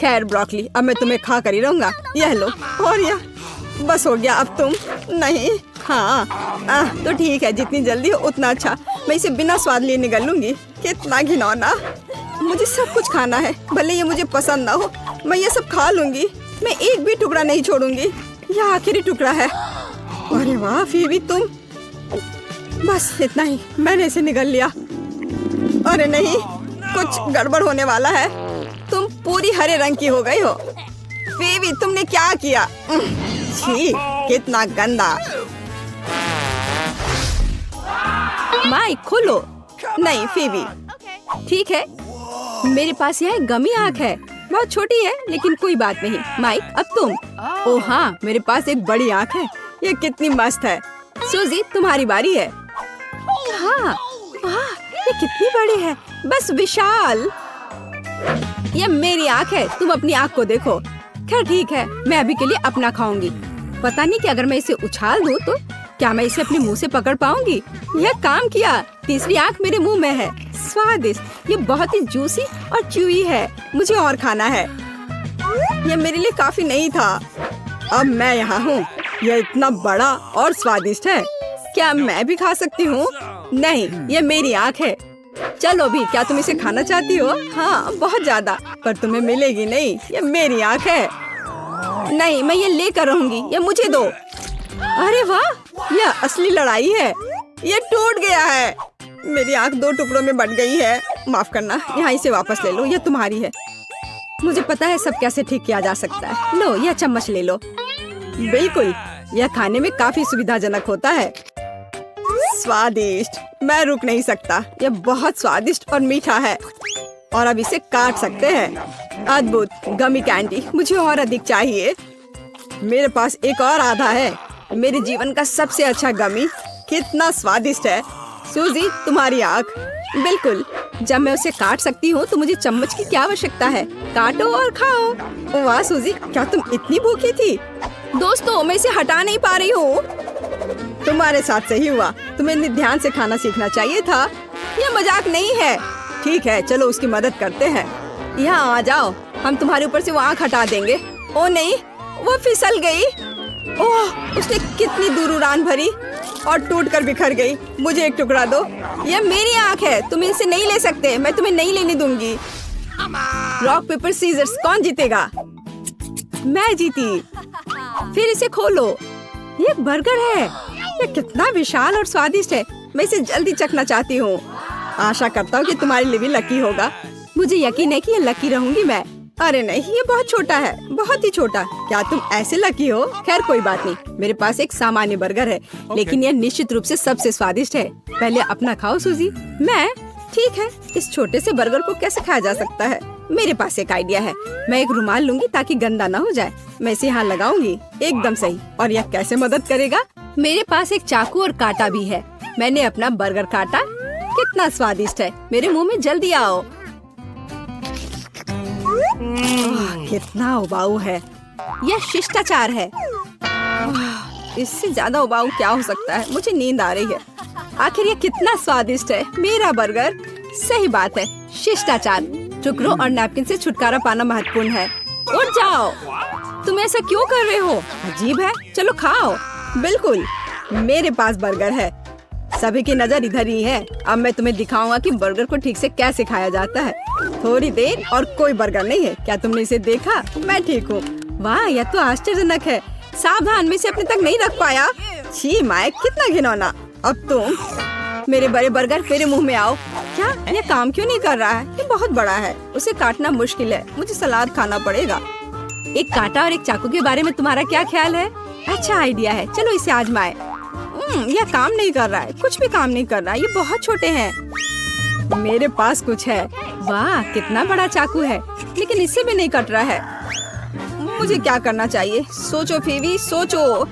खैर ब्रोकली, अब मैं तुम्हें खा कर ही रहूंगा। यह लो। और यह बस हो गया। अब तुम नहीं। हाँ, तो ठीक है, जितनी जल्दी हो उतना अच्छा। मैं इसे बिना स्वाद लिए निगल लूंगी। कितना घिनौना। मुझे सब कुछ खाना है, भले ये मुझे पसंद ना हो। मैं ये सब खा लूंगी। मैं एक भी टुकड़ा नहीं छोड़ूंगी। यह आखिरी टुकड़ा है। अरे वाह फीबी, तुम। बस इतना ही, मैंने इसे निगल लिया। अरे नहीं, कुछ गड़बड़ होने वाला है। तुम पूरी हरे रंग की हो गई हो। फीबी, तुमने क्या किया? छी, कितना गंदा। माइक, खोलो। नहीं फीबी। ठीक है, मेरे पास यह गमी आँख है। बहुत छोटी है, लेकिन कोई बात नहीं। माइक, अब तुम। ओह हाँ, मेरे पास एक बड़ी आँख है। ये कितनी मस्त है। सूजी, तुम्हारी बारी है। हाँ, वाह, ये कितनी बड़ी है। बस विशाल। ये मेरी आँख है। तुम अपनी आँख को देखो। खैर ठीक है, मैं अभी के लिए अपना खाऊंगी। पता नहीं कि अगर मैं इसे उछाल दूं तो क्या मैं इसे अपने मुंह से पकड़ पाऊंगी। यह काम किया। तीसरी आँख मेरे मुंह में है। स्वादिष्ट। ये बहुत ही जूसी और च्यूई है। मुझे और खाना है। ये मेरे लिए काफी नहीं था। अब मैं यहाँ हूँ। यह इतना बड़ा और स्वादिष्ट है। क्या मैं भी खा सकती हूँ? नहीं, ये मेरी आँख है। चलो भी, क्या तुम इसे खाना चाहती हो? हाँ, बहुत ज्यादा, पर तुम्हें मिलेगी नहीं। ये मेरी आँख है। नहीं, मैं ये लेकर रहूंगी। ये मुझे दो। अरे वाह, यह असली लड़ाई है। ये टूट गया है। मेरी आंख 2 टुकड़ों में बट गई है। माफ करना, यहाँ इसे वापस ले लो, ये तुम्हारी है। मुझे पता है सब कैसे ठीक किया जा सकता है। लो, यह चम्मच ले लो। बिल्कुल, यह खाने में काफी सुविधाजनक होता है। स्वादिष्ट, मैं रुक नहीं सकता। यह बहुत स्वादिष्ट और मीठा है। और अब इसे काट सकते हैं। अद्भुत गमी कैंडी, मुझे और अधिक चाहिए। मेरे पास एक और आधा है। मेरे जीवन का सबसे अच्छा गमी। कितना स्वादिष्ट है। सूजी, तुम्हारी आँख। बिल्कुल, जब मैं उसे काट सकती हूँ तो मुझे चम्मच की क्या आवश्यकता है। काटो और खाओ। वाह सूजी, क्या तुम इतनी भूखी थी? दोस्तों, मैं इसे हटा नहीं पा रही हूँ। तुम्हारे साथ सही हुआ। तुम्हें इतने ध्यान से खाना सीखना चाहिए था। यह मजाक नहीं है। ठीक है, चलो उसकी मदद करते हैं। यहाँ आ जाओ, हम तुम्हारे ऊपर से वो आँख हटा देंगे। ओ नहीं, वो फिसल गई। ओह, उसने कितनी दूर उड़ान भरी और टूटकर बिखर गई। मुझे एक टुकड़ा दो। यह मेरी आँख है, तुम इसे नहीं ले सकते। मैं तुम्हें नहीं लेने दूंगी। रॉक पेपर सीजर्स, कौन जीतेगा? मैं जीती। फिर इसे खोलो। ये एक बर्गर है। यह कितना विशाल और स्वादिष्ट है। मैं इसे जल्दी चखना चाहती हूँ। आशा करता हूँ कि तुम्हारे लिए भी लकी होगा। मुझे यकीन है कि ये लकी रहूंगी मैं। अरे नहीं, ये बहुत छोटा है, बहुत ही छोटा। क्या तुम ऐसे लकी हो? खैर कोई बात नहीं, मेरे पास एक सामान्य बर्गर है, लेकिन यह निश्चित रूप से सबसे स्वादिष्ट है। पहले अपना खाओ सूजी। मैं? ठीक है, इस छोटे से बर्गर को कैसे खाया जा सकता है? मेरे पास एक आइडिया है। मैं एक रुमाल लूंगी ताकि गंदा ना हो जाए। मैं इसे यहाँ लगाऊंगी। एकदम सही। और यह कैसे मदद करेगा? मेरे पास एक चाकू और कांटा भी है। मैंने अपना बर्गर काटा। कितना स्वादिष्ट है। मेरे मुंह में जल्दी आओ। कितना उबाऊ है। यह शिष्टाचार है। इससे ज्यादा उबाऊ क्या हो सकता है? मुझे नींद आ रही है। आखिर ये कितना स्वादिष्ट है। मेरा बर्गर। सही बात है, शिष्टाचार। टुकड़ों और नैपकिन से छुटकारा पाना महत्वपूर्ण है। उठ जाओ। तुम ऐसा क्यों कर रहे हो? अजीब है। चलो खाओ। बिल्कुल, मेरे पास बर्गर है। सभी की नजर इधर ही है। अब मैं तुम्हें दिखाऊंगा कि बर्गर को ठीक से कैसे खाया जाता है। थोड़ी देर और कोई बर्गर नहीं है। क्या तुमने इसे देखा? मैं ठीक हूँ। वाह, यह तो आश्चर्यजनक है। सावधान, मैं इसे अपने तक नहीं रख पाया। छी माय, कितना घिनौना। अब तुम मेरे बड़े बर्गर मेरे मुंह में आओ। क्या ये काम क्यों नहीं कर रहा है? ये बहुत बड़ा है, उसे काटना मुश्किल है। मुझे सलाद खाना पड़ेगा। एक कांटा और एक चाकू के बारे में तुम्हारा क्या ख्याल है? अच्छा आइडिया है, चलो इसे आजमाएं। यह काम नहीं कर रहा है, कुछ भी काम नहीं कर रहा है। ये बहुत छोटे हैं। मेरे पास कुछ है। वाह, कितना बड़ा चाकू है, लेकिन इससे भी नहीं कट रहा है। मुझे क्या करना चाहिए? सोचो फीवी, सोचो।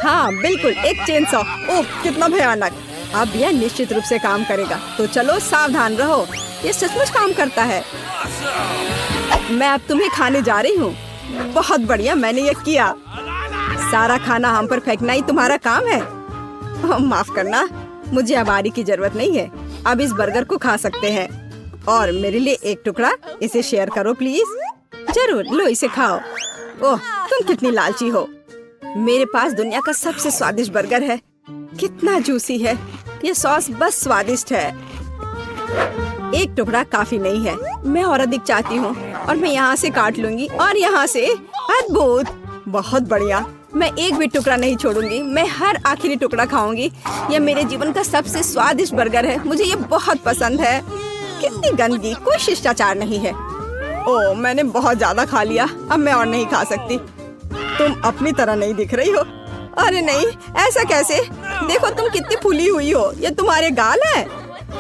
हाँ बिल्कुल, एक चेन सॉ। ओह, कितना भयानक। अब यह निश्चित रूप से काम करेगा। तो चलो सावधान रहो, ये सचमुच काम करता है। मैं अब तुम्हें खाने जा रही हूँ। बहुत बढ़िया, मैंने ये किया। सारा खाना हम पर फेंकना ही तुम्हारा काम है। माफ करना, मुझे अब आरी की जरूरत नहीं है। अब इस बर्गर को खा सकते हैं। और मेरे लिए एक टुकड़ा इसे शेयर करो प्लीज। जरूर, लो इसे खाओ। ओह, तुम कितनी लालची हो। मेरे पास दुनिया का सबसे स्वादिष्ट बर्गर है। कितना जूसी है। ये सॉस बस स्वादिष्ट है। एक टुकड़ा काफी नहीं है, मैं और अधिक चाहती हूँ। और मैं यहाँ से काट लूंगी और यहाँ से। अद्भुत, बहुत बढ़िया। मैं एक भी टुकड़ा नहीं छोड़ूंगी। मैं हर आखिरी टुकड़ा खाऊंगी। यह मेरे जीवन का सबसे स्वादिष्ट बर्गर है। मुझे ये बहुत पसंद है। कितनी गंदगी, कोई शिष्टाचार नहीं है। ओह, मैंने बहुत ज्यादा खा लिया। अब मैं और नहीं खा सकती। तुम अपनी तरह नहीं दिख रही हो। अरे नहीं, ऐसा कैसे? देखो तुम कितनी फूली हुई हो। ये तुम्हारे गाल है?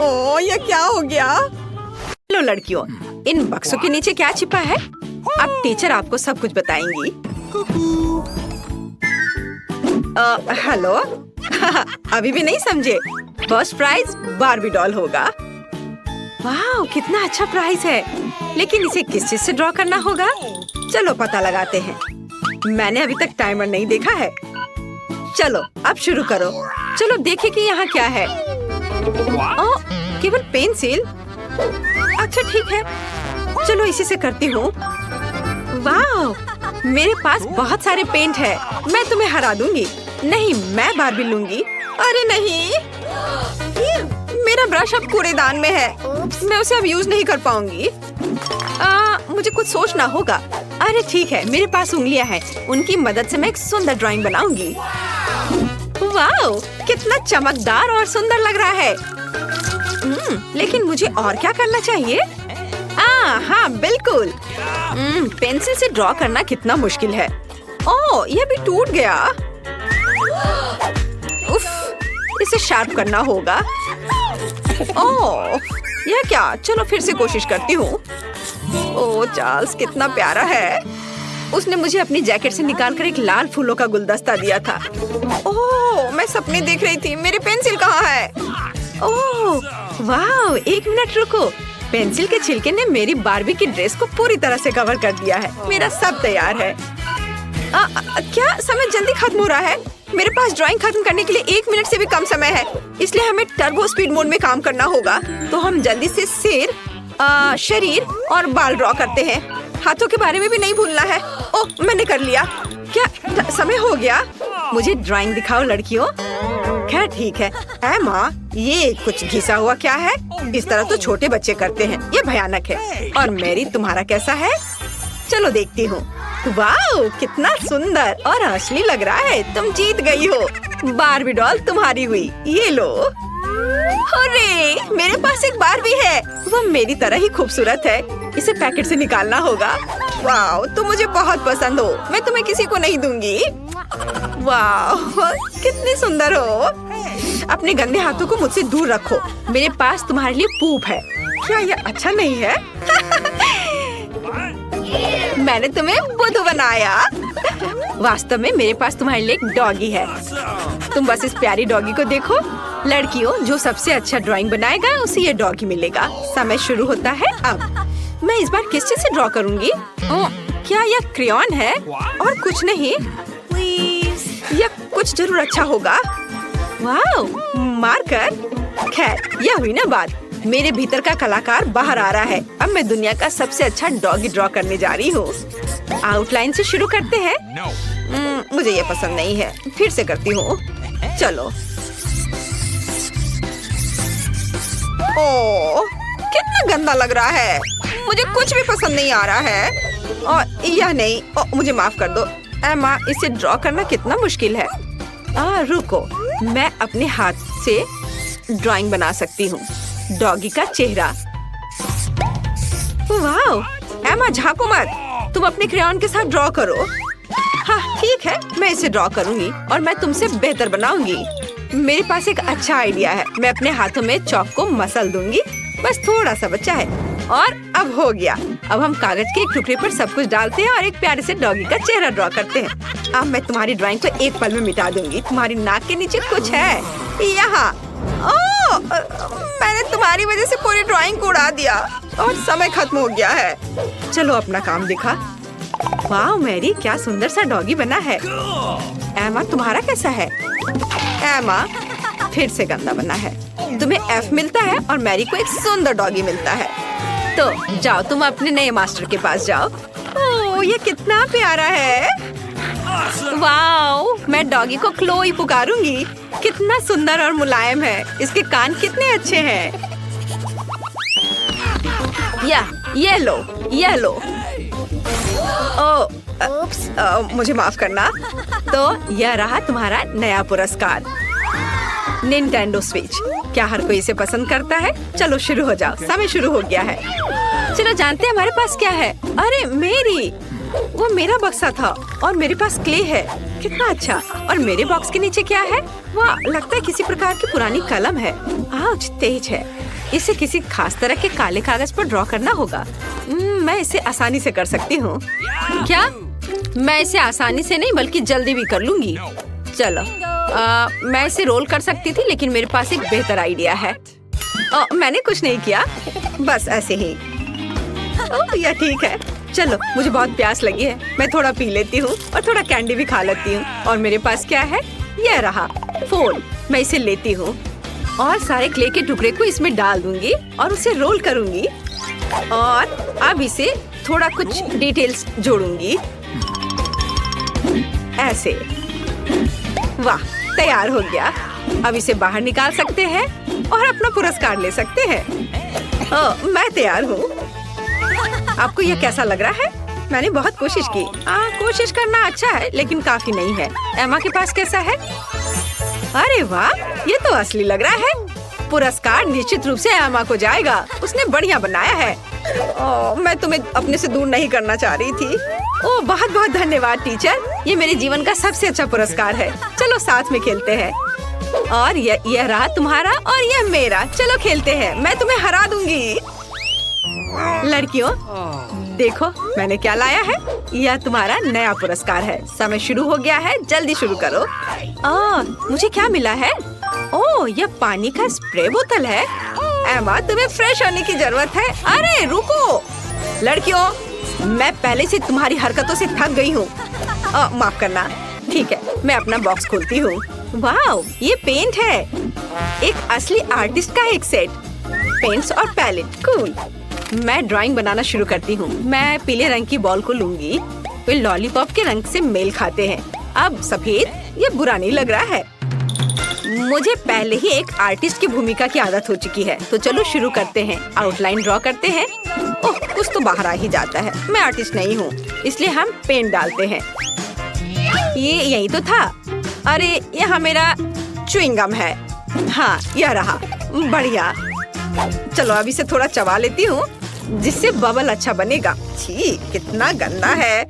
ओह, ये क्या हो गया? हेलो लड़कियों, इन बक्सों के नीचे क्या छिपा है? अब टीचर आपको सब कुछ बताएंगी। हेलो। अभी भी नहीं समझे? फर्स्ट प्राइज बार्बी डॉल होगा। वाह, कितना अच्छा प्राइज है। लेकिन इसे किस चीज से ड्रॉ करना होगा? चलो पता लगाते हैं। मैंने अभी तक टाइमर नहीं देखा है। चलो अब शुरू करो। चलो देखें कि यहाँ क्या है। ओह, केवल पेंसिल। अच्छा ठीक है, चलो इसी से करती हूँ। वाह, मेरे पास बहुत सारे पेंट है। मैं तुम्हें हरा दूंगी। नहीं, मैं बार्बी लूंगी। अरे नहीं, मेरा ब्रश अब कूड़ेदान में है। मैं उसे अब यूज नहीं कर पाऊंगी। मुझे कुछ सोचना होगा। अरे ठीक है, मेरे पास उंगलियां हैं। उनकी मदद से मैं एक सुंदर ड्राइंग बनाऊंगी। वाओ, कितना चमकदार और सुंदर लग रहा है। लेकिन मुझे और क्या करना चाहिए? हाँ बिल्कुल। पेंसिल से ड्रॉ करना कितना मुश्किल है। ओह, यह भी टूट गया। उफ, इसे शार्प करना होगा। ओह, यह क्या? चलो फिर से कोशिश करती हूँ। ओह चार्ल्स, कितना प्यारा है। उसने मुझे अपनी जैकेट से निकालकर एक लाल फूलों का गुलदस्ता दिया था। ओह, मैं सपने देख रही थी। मेरी पेंसिल कहाँ है? ओह वाह, 1 मिनट रुको। पेंसिल के छिलके ने मेरी बार्बी की ड्रेस को पूरी तरह से कवर कर दिया है। मेरा सब तैयार है। क्या समय जल्दी खत्म हो रहा है? मेरे पास ड्राइंग खत्म करने के लिए 1 मिनट से भी कम समय है, इसलिए हमें टर्बो स्पीड मोड में काम करना होगा। तो हम जल्दी से सिर, शरीर और बाल ड्रॉ करते हैं। हाथों के बारे में भी नहीं भूलना है। ओह, मैंने कर लिया। क्या समय हो गया? मुझे ड्राइंग दिखाओ लड़कियों। खैर ठीक है। माँ, ये कुछ घिसा हुआ क्या है? इस तरह तो छोटे बच्चे करते हैं। ये भयानक है। और मेरी, तुम्हारा कैसा है? चलो देखती हूँ। वाओ, कितना सुंदर और असली लग रहा है। तुम जीत गई हो। बार्बी डॉल तुम्हारी हुई। ये लो। अरे, मेरे पास एक बार्बी है। वो मेरी तरह ही खूबसूरत है। इसे पैकेट से निकालना होगा। वाओ, तुम मुझे बहुत पसंद हो। मैं तुम्हें किसी को नहीं दूंगी। वाओ, कितनी सुंदर हो। अपने गंदे हाथों को मुझसे दूर रखो। मेरे पास तुम्हारे लिए पूप है। क्या यह अच्छा नहीं है? मैंने तुम्हें बुद्धू बनाया। वास्तव में मेरे पास तुम्हारे लिए एक डॉगी है। तुम बस इस प्यारी डॉगी को देखो। लड़कियों, जो सबसे अच्छा ड्राइंग बनाएगा उसे ये डॉगी मिलेगा। समय शुरू होता है अब। मैं इस बार किस चीज से ड्रॉ करूंगी? क्या यह क्रेयॉन है? और कुछ नहीं? यह कुछ जरूर अच्छा होगा। Wow, marker. खैर, यह हुई ना बात। मेरे भीतर का कलाकार बाहर आ रहा है। अब मैं दुनिया का सबसे अच्छा डॉगी ड्रॉ करने जा रही हूँ। आउटलाइन से शुरू करते हैं। मुझे ये पसंद नहीं है। फिर से करती हूँ। चलो। ओह, कितना गंदा लग रहा है। मुझे कुछ भी पसंद नहीं आ रहा है। और यह नहीं। मुझे माफ कर दो। माँ, इसे ड्रॉ करना कितना मुश्किल है। रुको, मैं अपने हाथ से ड्राइंग बना सकती हूँ। डॉगी का चेहरा। वाओ, एमा झांको मत। तुम अपने क्रेयॉन के साथ ड्रॉ करो। हाँ ठीक है, मैं इसे ड्रॉ करूंगी और मैं तुमसे बेहतर बनाऊंगी। मेरे पास एक अच्छा आइडिया है। मैं अपने हाथों में चॉक को मसल दूंगी। बस थोड़ा सा बचा है। और अब हो गया। अब हम कागज के एक टुकड़े पर सब कुछ डालते हैं और एक प्यारे से डॉगी का चेहरा ड्रॉ करते हैं। अब मैं तुम्हारी ड्राइंग को एक पल में मिटा दूंगी। तुम्हारी नाक के नीचे कुछ है यहाँ। ओह, मैंने तुम्हारी वजह से पूरी ड्राइंग को उड़ा दिया और समय खत्म हो गया है। चलो अपना काम दिखा। वाह मैरी, क्या सुंदर सा डॉगी बना है। एमा, तुम्हारा कैसा है? एमा, फिर से गंदा बना है। तुम्हें F मिलता है और मैरी को एक सुंदर डॉगी मिलता है। तो जाओ, तुम अपने नए मास्टर के पास जाओ। ओह, ये कितना प्यारा है। वाओ, मैं डॉगी को क्लोई पुकारूंगी। कितना सुंदर और मुलायम है। इसके कान कितने अच्छे हैं। ये लो, ये लो। मुझे माफ करना। तो यह रहा तुम्हारा नया पुरस्कार, निंटेंडो स्विच। क्या हर कोई इसे पसंद करता है? चलो शुरू हो जाओ। समय शुरू हो गया है। चलो जानते हैं हमारे पास क्या है। अरे मेरी, वो मेरा बक्सा था और मेरे पास क्ले है। कितना अच्छा। और मेरे बॉक्स के नीचे क्या है? वाह, लगता है किसी प्रकार की पुरानी कलम है। आउच, तेज है। इसे किसी खास तरह के काले कागज पर ड्रॉ करना होगा। मैं इसे आसानी से कर सकती हूँ। क्या? मैं इसे आसानी से नहीं बल्कि जल्दी भी कर लूंगी। चलो, मैं इसे रोल कर सकती थी, लेकिन मेरे पास एक बेहतर आइडिया है। मैंने कुछ नहीं किया, बस ऐसे ही। यह ठीक है। चलो, मुझे बहुत प्यास लगी है। मैं थोड़ा पी लेती हूँ और थोड़ा कैंडी भी खा लेती हूँ। और मेरे पास क्या है? यह रहा फोन। मैं इसे लेती हूँ और सारे क्ले के टुकड़े को इसमें डाल दूंगी और उसे रोल करूंगी। और अब इसे थोड़ा कुछ डिटेल्स जोड़ूंगी, ऐसे। वाह, तैयार हो गया। अब इसे बाहर निकाल सकते हैं और अपना पुरस्कार ले सकते हैं। मैं तैयार हूँ। आपको यह कैसा लग रहा है? मैंने बहुत कोशिश की। कोशिश करना अच्छा है लेकिन काफी नहीं है। एमा के पास कैसा है? अरे वाह, ये तो असली लग रहा है। पुरस्कार निश्चित रूप से एमा को जाएगा, उसने बढ़िया बनाया है। मैं तुम्हें अपने से दूर नहीं करना चाह रही थी। ओह, बहुत बहुत धन्यवाद टीचर, ये मेरे जीवन का सबसे अच्छा पुरस्कार है। चलो साथ में खेलते हैं। और यह रहा तुम्हारा और यह मेरा। चलो खेलते हैं, मैं तुम्हें हरा दूंगी। लड़कियों देखो मैंने क्या लाया है। यह तुम्हारा नया पुरस्कार है। समय शुरू हो गया है, जल्दी शुरू करो। मुझे क्या मिला है? ओह, यह पानी का स्प्रे बोतल है। एमा, तुम्हें फ्रेश होने की जरूरत है। अरे रुको लड़कियों, मैं पहले से तुम्हारी हरकतों से थक गई हूँ। माफ करना। ठीक है, मैं अपना बॉक्स खोलती हूँ। वाह, ये पेंट है। एक असली आर्टिस्ट का एक सेट, पेंट्स और पैलेट। कूल। मैं ड्राइंग बनाना शुरू करती हूँ। मैं पीले रंग की बॉल को लूंगी। वे लॉलीपॉप के रंग से मेल खाते हैं। अब सफेद, ये बुरा नहीं लग रहा है। मुझे पहले ही एक आर्टिस्ट की भूमिका की आदत हो चुकी है, तो चलो शुरू करते हैं। आउटलाइन ड्रॉ करते हैं। ओह, कुछ तो बाहर आ ही जाता है। मैं आर्टिस्ट नहीं हूँ, इसलिए हम पेंट डालते हैं। ये यही तो था। अरे यहाँ मेरा च्युइंगम है। हाँ, यह रहा। बढ़िया। चलो अब इसे थोड़ा चबा लेती हूँ, जिससे बबल अच्छा बनेगा। छी, कितना गंदा है,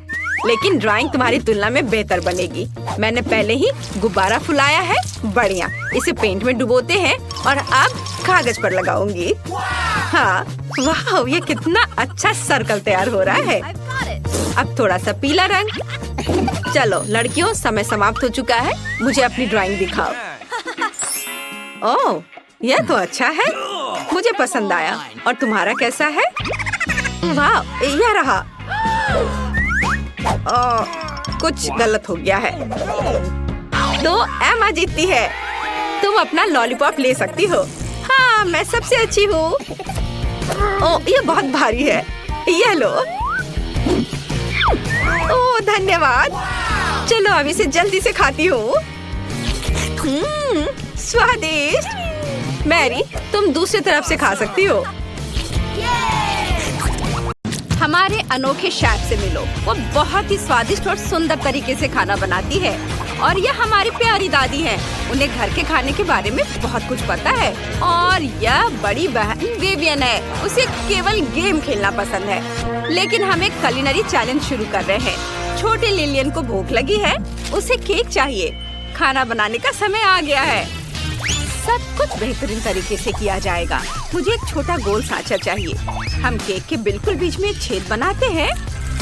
लेकिन ड्राइंग तुम्हारी तुलना में बेहतर बनेगी। मैंने पहले ही गुब्बारा फुलाया है। बढ़िया, इसे पेंट में डुबोते हैं और अब कागज पर लगाऊंगी। हाँ, वाह, ये कितना अच्छा सर्कल तैयार हो रहा है। अब थोड़ा सा पीला रंग। चलो लड़कियों, समय समाप्त हो चुका है। मुझे अपनी ड्राइंग दिखाओ। ओह, यह तो अच्छा है, मुझे पसंद आया। और तुम्हारा कैसा है? वाह, यह रहा। कुछ गलत हो गया है, तो एमा जीतती है। तुम अपना लॉलीपॉप ले सकती हो। हाँ, मैं सबसे अच्छी हूँ। ओह, ये बहुत भारी है। ये लो। ओह, धन्यवाद। चलो अब इसे जल्दी से खाती हूँ। स्वादिष्ट। मैरी, तुम दूसरी तरफ से खा सकती हो। हमारे अनोखे शेफ से मिलो। वो बहुत ही स्वादिष्ट और सुंदर तरीके से खाना बनाती है। और यह हमारी प्यारी दादी है। उन्हें घर के खाने के बारे में बहुत कुछ पता है। और यह बड़ी बहन विवियन है। उसे केवल गेम खेलना पसंद है। लेकिन हम एक कुलिनरी चैलेंज शुरू कर रहे हैं। छोटे लिलियन को भूख लगी है, उसे केक चाहिए। खाना बनाने का समय आ गया है। सब कुछ बेहतरीन तरीके से किया जाएगा। मुझे एक छोटा गोल सांचा चाहिए। हम केक के बिल्कुल बीच में एक छेद बनाते हैं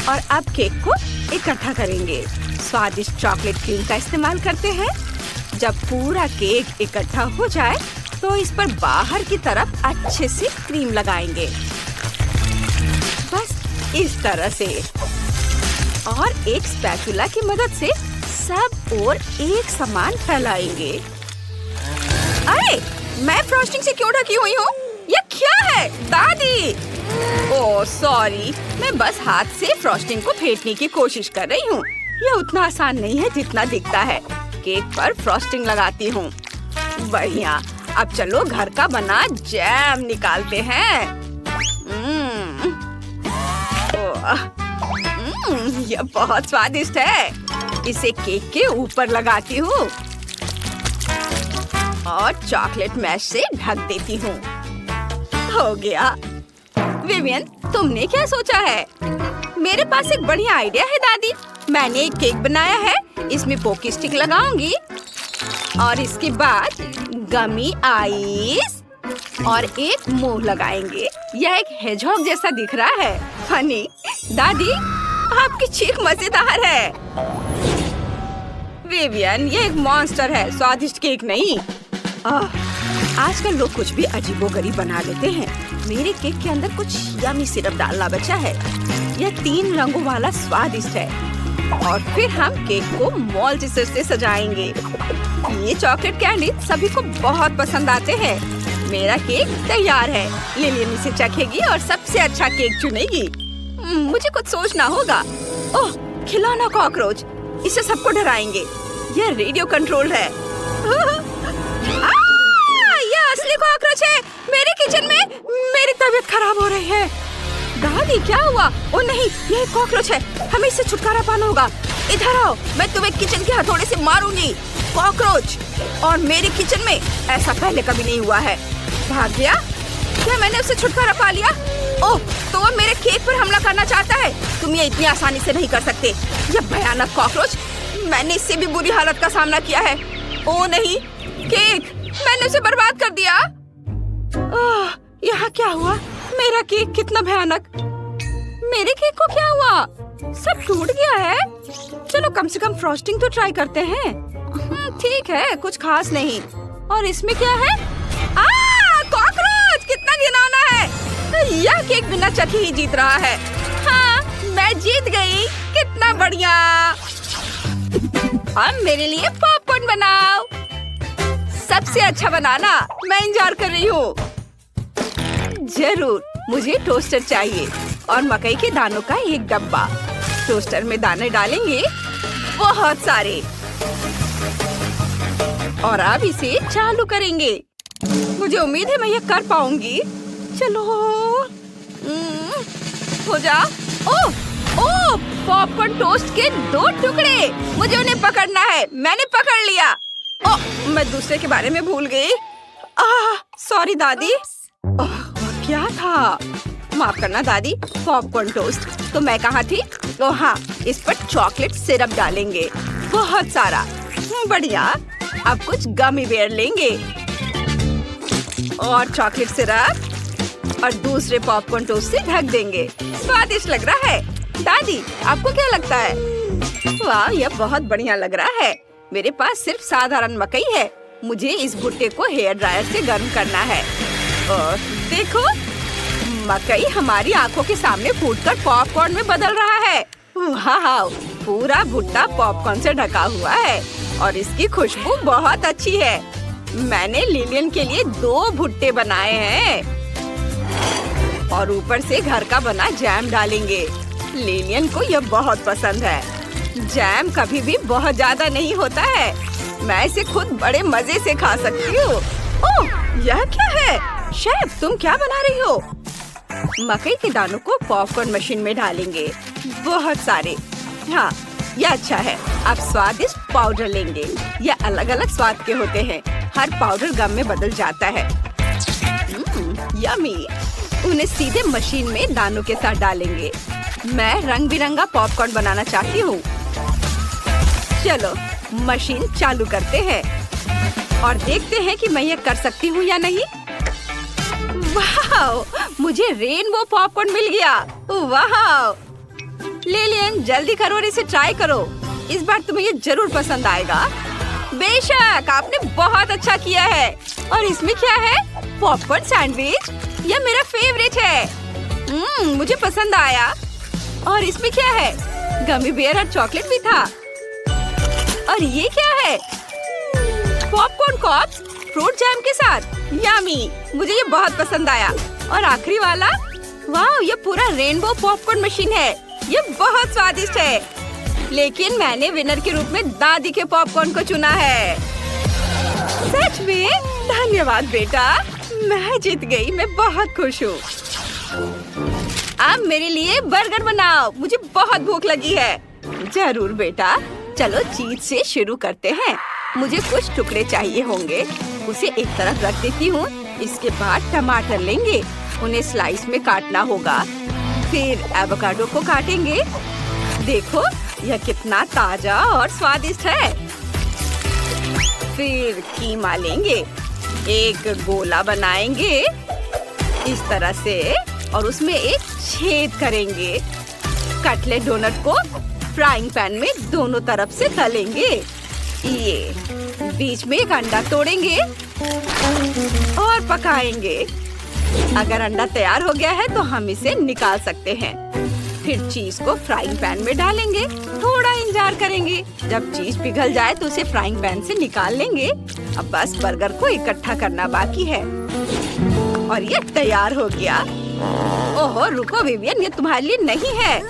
और अब केक को इकट्ठा करेंगे। स्वादिष्ट चॉकलेट क्रीम का इस्तेमाल करते हैं। जब पूरा केक इकट्ठा हो जाए तो इस पर बाहर की तरफ अच्छे से क्रीम लगाएंगे, बस इस तरह से। और एक स्पैचुला की मदद से सब और एक समान फैलाएंगे। अरे, मैं फ्रॉस्टिंग से क्यों ढकी हुई हूँ? ये क्या है दादी? ओह सॉरी, मैं बस हाथ से फ्रॉस्टिंग को फेंटने की कोशिश कर रही हूँ। यह उतना आसान नहीं है जितना दिखता है। केक पर फ्रॉस्टिंग लगाती हूँ। बढ़िया। अब चलो घर का बना जैम निकालते हैं। यह बहुत स्वादिष्ट है। इसे केक के ऊपर लगाती हूँ और चॉकलेट मैश से ढक देती हूँ। हो गया। विवियन, तुमने क्या सोचा है? मेरे पास एक बढ़िया आइडिया है दादी। मैंने एक केक बनाया है। इसमें पोकी स्टिक लगाऊंगी और इसके बाद गमी आइस और एक मुंह लगाएंगे। यह एक हेजहॉग जैसा दिख रहा है। फनी। दादी, आपकी चीख मजेदार है। विवियन, ये एक मॉन्स्टर है, स्वादिष्ट केक नहीं। आजकल लोग कुछ भी अजीबोगरीब बना लेते हैं। मेरे केक के अंदर कुछ यमी सिरप डालना बचा है। यह 3 रंगों वाला स्वादिष्ट है। और फिर हम केक को मॉल्टिसर से सजाएंगे। ये चॉकलेट कैंडी सभी को बहुत पसंद आते हैं। मेरा केक तैयार है। लिलियन इसे चखेगी और सबसे अच्छा केक चुनेगी। मुझे कुछ सोचना होगा। ओह, खिलौना कॉकरोच। इसे सबको डराएंगे। यह रेडियो कंट्रोल्ड है। यह असली कॉकरोच है। मेरे किचन में। मेरी तबीयत खराब हो रही है। दादी क्या हुआ? ओ नहीं, ये कॉकरोच है, हमें इससे छुटकारा पाना होगा। इधर आओ, मैं तुम्हें किचन के हथौड़े से मारूंगी। कॉकरोच और मेरे किचन में ऐसा पहले कभी नहीं हुआ है। भाग गया? क्या मैंने उससे छुटकारा पा लिया? ओह, तो वो मेरे केक पर हमला करना चाहता है। तुम ये इतनी आसानी से नहीं कर सकते। ये भयानक कॉकरोच, मैंने इससे भी बुरी हालत का सामना किया है। ओ नहीं, केक, मैंने उसे बर्बाद कर दिया। ओह, यहाँ क्या हुआ? मेरा केक कितना भयानक। मेरे केक को क्या हुआ? सब टूट गया है। चलो कम से कम फ्रॉस्टिंग तो ट्राई करते हैं। ठीक है, कुछ खास नहीं। और इसमें क्या है? कॉकरोच, कितना घिनौना है। यह केक बिना चखे ही जीत रहा है। हाँ, मैं जीत गई। कितना बढ़िया। अब मेरे लिए पॉपकॉर्न बनाओ। सबसे अच्छा बनाना। मैं इंतजार कर रही हूँ। जरूर, मुझे टोस्टर चाहिए और मकई के दानों का एक डब्बा। टोस्टर में दाने डालेंगे, बहुत सारे। और अब इसे चालू करेंगे। मुझे उम्मीद है मैं ये कर पाऊंगी। चलो, हो जा। ओह, पॉपकॉर्न टोस्ट के 2 टुकड़े। मुझे उन्हें पकड़ना है। मैंने पकड़ लिया। ओह, मैं दूसरे के बारे में भूल गई। सॉरी दादी। क्या था? माफ करना दादी। पॉपकॉर्न टोस्ट, तो मैं कहाँ थी? ओह हाँ, इस पर चॉकलेट सिरप डालेंगे, बहुत सारा। बढ़िया। अब कुछ गमी बेयर लेंगे और चॉकलेट सिरप और दूसरे पॉपकॉर्न टोस्ट से ढक देंगे। स्वादिष्ट लग रहा है। दादी, आपको क्या लगता है? वाह, यह बहुत बढ़िया लग रहा है। मेरे पास सिर्फ साधारण मकई है। मुझे इस भुट्टे को हेयर ड्रायर से गर्म करना है। और देखो, मकई हमारी आंखों के सामने फूटकर पॉपकॉर्न में बदल रहा है। वाह, पूरा भुट्टा पॉपकॉर्न से ढका हुआ है और इसकी खुशबू बहुत अच्छी है। मैंने लिलियन के लिए 2 भुट्टे बनाए हैं और ऊपर से घर का बना जैम डालेंगे। लिलियन को यह बहुत पसंद है। जैम कभी भी बहुत ज्यादा नहीं होता है। मैं इसे खुद बड़े मजे से खा सकती हूँ। ओह, यह क्या है? शेफ, तुम क्या बना रही हो? मकई के दानों को पॉपकॉर्न मशीन में डालेंगे, बहुत सारे। हाँ, यह अच्छा है। अब स्वादिष्ट पाउडर लेंगे। यह अलग अलग स्वाद के होते हैं। हर पाउडर गम में बदल जाता है। यम्मी। उन्हें सीधे मशीन में दानों के साथ डालेंगे। मैं रंग बिरंगा पॉपकॉर्न बनाना चाहती हूँ। चलो, मशीन चालू करते हैं और देखते हैं कि मैं ये कर सकती हूँ या नहीं। वाह, मुझे रेनबो पॉपकॉर्न मिल गया। वाह, लिलियन, जल्दी करो और इसे ट्राई करो। इस बार तुम्हें ये जरूर पसंद आएगा। बेशक, आपने बहुत अच्छा किया है। और इसमें क्या है? Popcorn sandwich. यह मेरा फेवरेट है। मुझे पसंद आया। और इसमें क्या है? गमी बेयर और चॉकलेट भी था। और ये क्या है? पॉपकॉर्न कॉर्प्स फ्रूट जैम के साथ। यम्मी, मुझे ये बहुत पसंद आया। और आखिरी वाला, वाह, ये पूरा रेनबो पॉपकॉर्न मशीन है। ये बहुत स्वादिष्ट है। लेकिन मैंने विनर के रूप में दादी के पॉपकॉर्न को चुना है। सच में? धन्यवाद बेटा, मैं जीत गई। मैं बहुत खुश हूँ। अब मेरे लिए बर्गर बनाओ, मुझे बहुत भूख लगी है। जरूर बेटा, चलो चीज से शुरू करते हैं। मुझे कुछ टुकड़े चाहिए होंगे, उसे एक तरफ रख देती हूँ। इसके बाद टमाटर लेंगे, उन्हें स्लाइस में काटना होगा। फिर एवोकाडो को काटेंगे। देखो, यह कितना ताजा और स्वादिष्ट है। फिर कीमा लेंगे, एक गोला बनाएंगे इस तरह से और उसमें एक छेद करेंगे। कटलेट डोनट को फ्राइंग पैन में दोनों तरफ से तलेंगे। ये बीच में एक अंडा तोड़ेंगे और पकाएंगे। अगर अंडा तैयार हो गया है तो हम इसे निकाल सकते हैं। फिर चीज को फ्राइंग पैन में डालेंगे, थोड़ा इंतजार करेंगे। जब चीज पिघल जाए तो उसे फ्राइंग पैन से निकाल लेंगे। अब बस बर्गर को इकट्ठा करना बाकी है और ये तैयार हो गया। ओहो, रुको विवियन, ये तुम्हारे लिए नहीं है।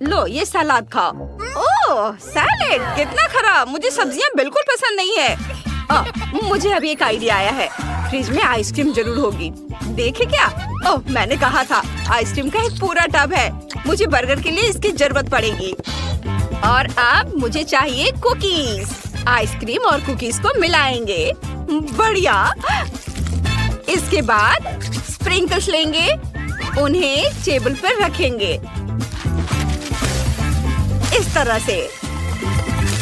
लो, ये सलाद खाओ। ओह, सैलेड, कितना खराब। मुझे सब्जियां बिल्कुल पसंद नहीं है। मुझे अभी एक आइडिया आया है। फ्रिज में आइसक्रीम जरूर होगी। देखे क्या? ओह, मैंने कहा था। आइसक्रीम का एक पूरा टब है। मुझे बर्गर के लिए इसकी जरूरत पड़ेगी। और अब मुझे चाहिए कुकीज। आइसक्रीम और कुकीज को मिलाएंगे। बढ़िया। इसके बाद स्प्रिंकल्स लेंगे, उन्हें टेबल पर रखेंगे इस तरह से,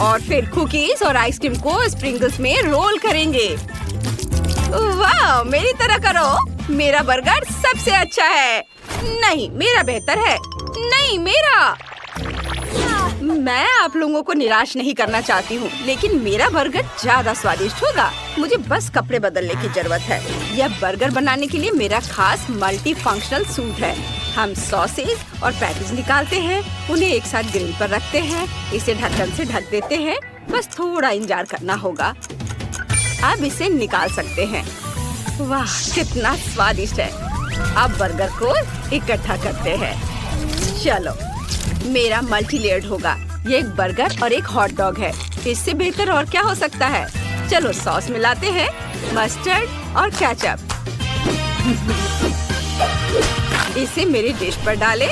और फिर कुकीज और आइसक्रीम को स्प्रिंकल्स में रोल करेंगे। वाह, मेरी तरह करो। मेरा बर्गर सबसे अच्छा है। नहीं, मेरा बेहतर है। नहीं, मेरा। मैं आप लोगों को निराश नहीं करना चाहती हूँ, लेकिन मेरा बर्गर ज्यादा स्वादिष्ट होगा। मुझे बस कपड़े बदलने की जरूरत है। यह बर्गर बनाने के लिए मेरा खास मल्टी फंक्शनल सूट है। हम सॉसेज और पैटीज निकालते हैं, उन्हें एक साथ ग्रिल पर रखते हैं, इसे ढक्कन से ढक देते हैं। बस थोड़ा इंतजार करना होगा। अब इसे निकाल सकते हैं। वाह, कितना स्वादिष्ट है। अब बर्गर को इकट्ठा करते हैं। चलो, मेरा मल्टी लेयर्ड होगा। ये एक बर्गर और एक हॉट डॉग है। इससे बेहतर और क्या हो सकता है। चलो सॉस मिलाते हैं, मस्टर्ड और केचप। इसे मेरी डिश पर डालें।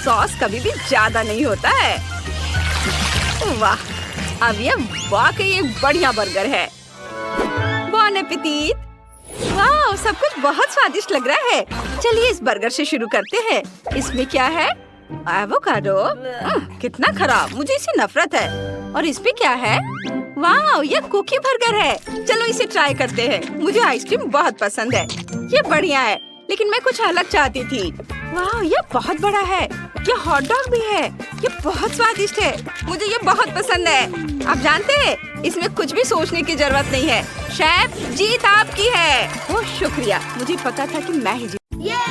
सॉस कभी भी ज्यादा नहीं होता है। वाह, अब यह वाकई एक बढ़िया बर्गर है। बॉन एपेटीट। वाह, सब कुछ बहुत स्वादिष्ट लग रहा है। चलिए इस बर्गर से शुरू करते हैं। इसमें क्या है? एवोकाडो। कितना खराब, मुझे इससे नफरत है। और इसमें क्या है? वाह, यह कुकी बर्गर है। चलो इसे ट्राई करते हैं। मुझे आइसक्रीम बहुत पसंद है। ये बढ़िया है, लेकिन मैं कुछ अलग चाहती थी। वाह, यह बहुत बड़ा है। यह हॉट डॉग भी है। ये बहुत स्वादिष्ट है। मुझे ये बहुत पसंद है। आप जानते हैं, इसमें कुछ भी सोचने की जरूरत नहीं है। शेफ, जीत आपकी है। ओह शुक्रिया, मुझे पता था कि मैं ही जीत।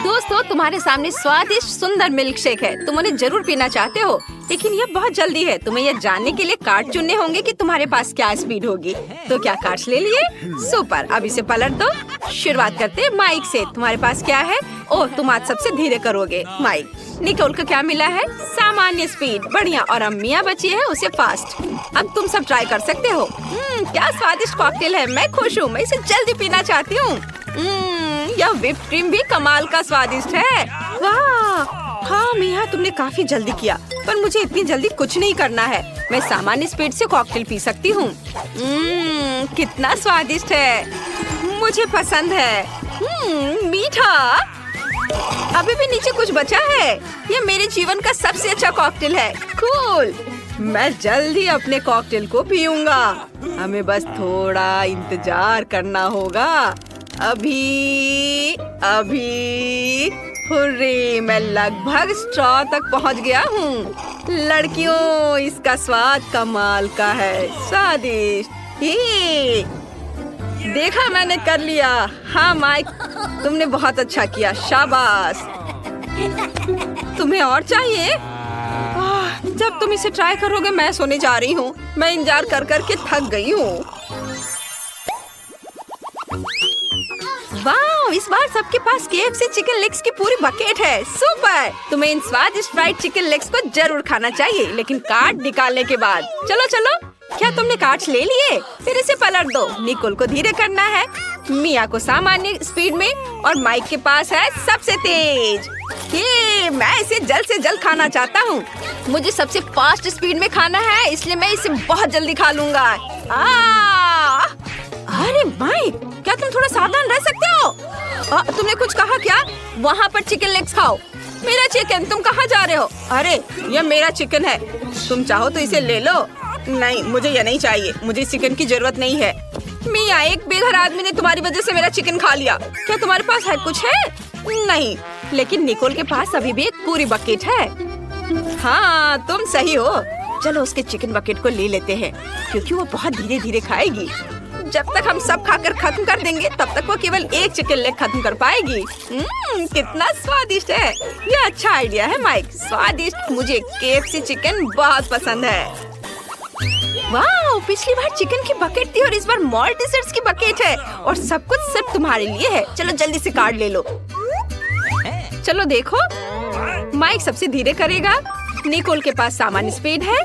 दोस्तों, तुम्हारे सामने स्वादिष्ट सुंदर मिल्क शेक है। तुम उन्हें जरूर पीना चाहते हो, लेकिन ये बहुत जल्दी है। तुम्हें यह जानने के लिए कार्ड चुनने होंगे कि तुम्हारे पास क्या स्पीड होगी। तो क्या कार्ड्स ले लिए? सुपर। अब इसे पलट दो। शुरुआत करते हैं माइक से। तुम्हारे पास क्या है? ओह, तुम आज सबसे धीरे करोगे। माइक। निकोल को क्या मिला है? सामान्य स्पीड। बढ़िया। और अम्मिया बची है, उसे फास्ट। अब तुम सब ट्राई कर सकते हो। क्या स्वादिष्ट कॉकटेल है। मैं खुश हूँ। मैं इसे जल्दी पीना चाहती हूँ। यह व्हिप्ड क्रीम भी कमाल का स्वादिष्ट है। वाह, हाँ मिया, तुमने काफी जल्दी किया, पर मुझे इतनी जल्दी कुछ नहीं करना है। मैं सामान्य स्पीड से कॉकटेल पी सकती हूँ। कितना स्वादिष्ट है। मुझे पसंद है। मीठा। अभी भी नीचे कुछ बचा है। ये मेरे जीवन का सबसे अच्छा कॉकटेल है। कूल। मैं जल्दी अपने कॉकटेल को पीऊंगा। हमें बस थोड़ा इंतजार करना होगा। अभी हुर्रे, मैं लगभग स्ट्रॉ तक पहुंच गया हूँ। लड़कियों, इसका स्वाद कमाल का है। स्वादिष्ट। ये देखा, मैंने कर लिया। हाँ माइक, तुमने बहुत अच्छा किया। शाबाश। तुम्हें और चाहिए? जब तुम इसे ट्राई करोगे मैं सोने जा रही हूँ। मैं इंतजार कर कर के थक गई हूँ। वाह, इस बार सबके पास KFC चिकन लेग्स की पूरी बकेट है। सुपर। तुम्हें इन स्वादिष्ट फ्राइड चिकन लेग्स को जरूर खाना चाहिए, लेकिन कार्ड निकालने के बाद। चलो चलो। क्या तुमने कार्ड्स ले लिए? फिर इसे पलट दो। निकोल को धीरे करना है, मिया को सामान्य स्पीड में, और माइक के पास है सबसे तेज। ये मैं इसे जल्द से जल्द खाना चाहता हूँ। मुझे सबसे फास्ट स्पीड में खाना है, इसलिए मैं इसे बहुत जल्दी खा लूंगा। अरे माइक, क्या तुम थोड़ा सावधान रह सकते हो? तुमने कुछ कहा क्या? वहाँ पर चिकन लेग्स खाओ। मेरा चिकन, तुम कहाँ जा रहे हो? अरे यह मेरा चिकन है, तुम चाहो तो इसे ले लो। नहीं, मुझे यह नहीं चाहिए। मुझे चिकन की जरूरत नहीं है। मिया, एक बेघर आदमी ने तुम्हारी वजह से मेरा चिकन खा लिया। क्या तुम्हारे पास है कुछ है? नहीं, लेकिन निकोल के पास अभी भी एक पूरी बकेट है। हाँ, तुम सही हो। चलो उसके चिकन बकेट को ले लेते हैं, क्योंकि वो बहुत धीरे धीरे खाएगी। जब तक हम सब खाकर खत्म कर देंगे, तब तक वो केवल एक चिकन लेग खत्म कर पाएगी। कितना स्वादिष्ट है। ये अच्छा आइडिया है माइक। स्वादिष्ट। मुझे KFC चिकन बहुत पसंद है। वाह, पिछली बार चिकन की बकेट थी और इस बार मॉल्ट डेजर्ट्स की बकेट है, और सब कुछ सिर्फ तुम्हारे लिए है। चलो जल्दी से कार्ड ले लो। चलो देखो, माइक सबसे धीरे करेगा। निकोल के पास सामान्य स्पीड है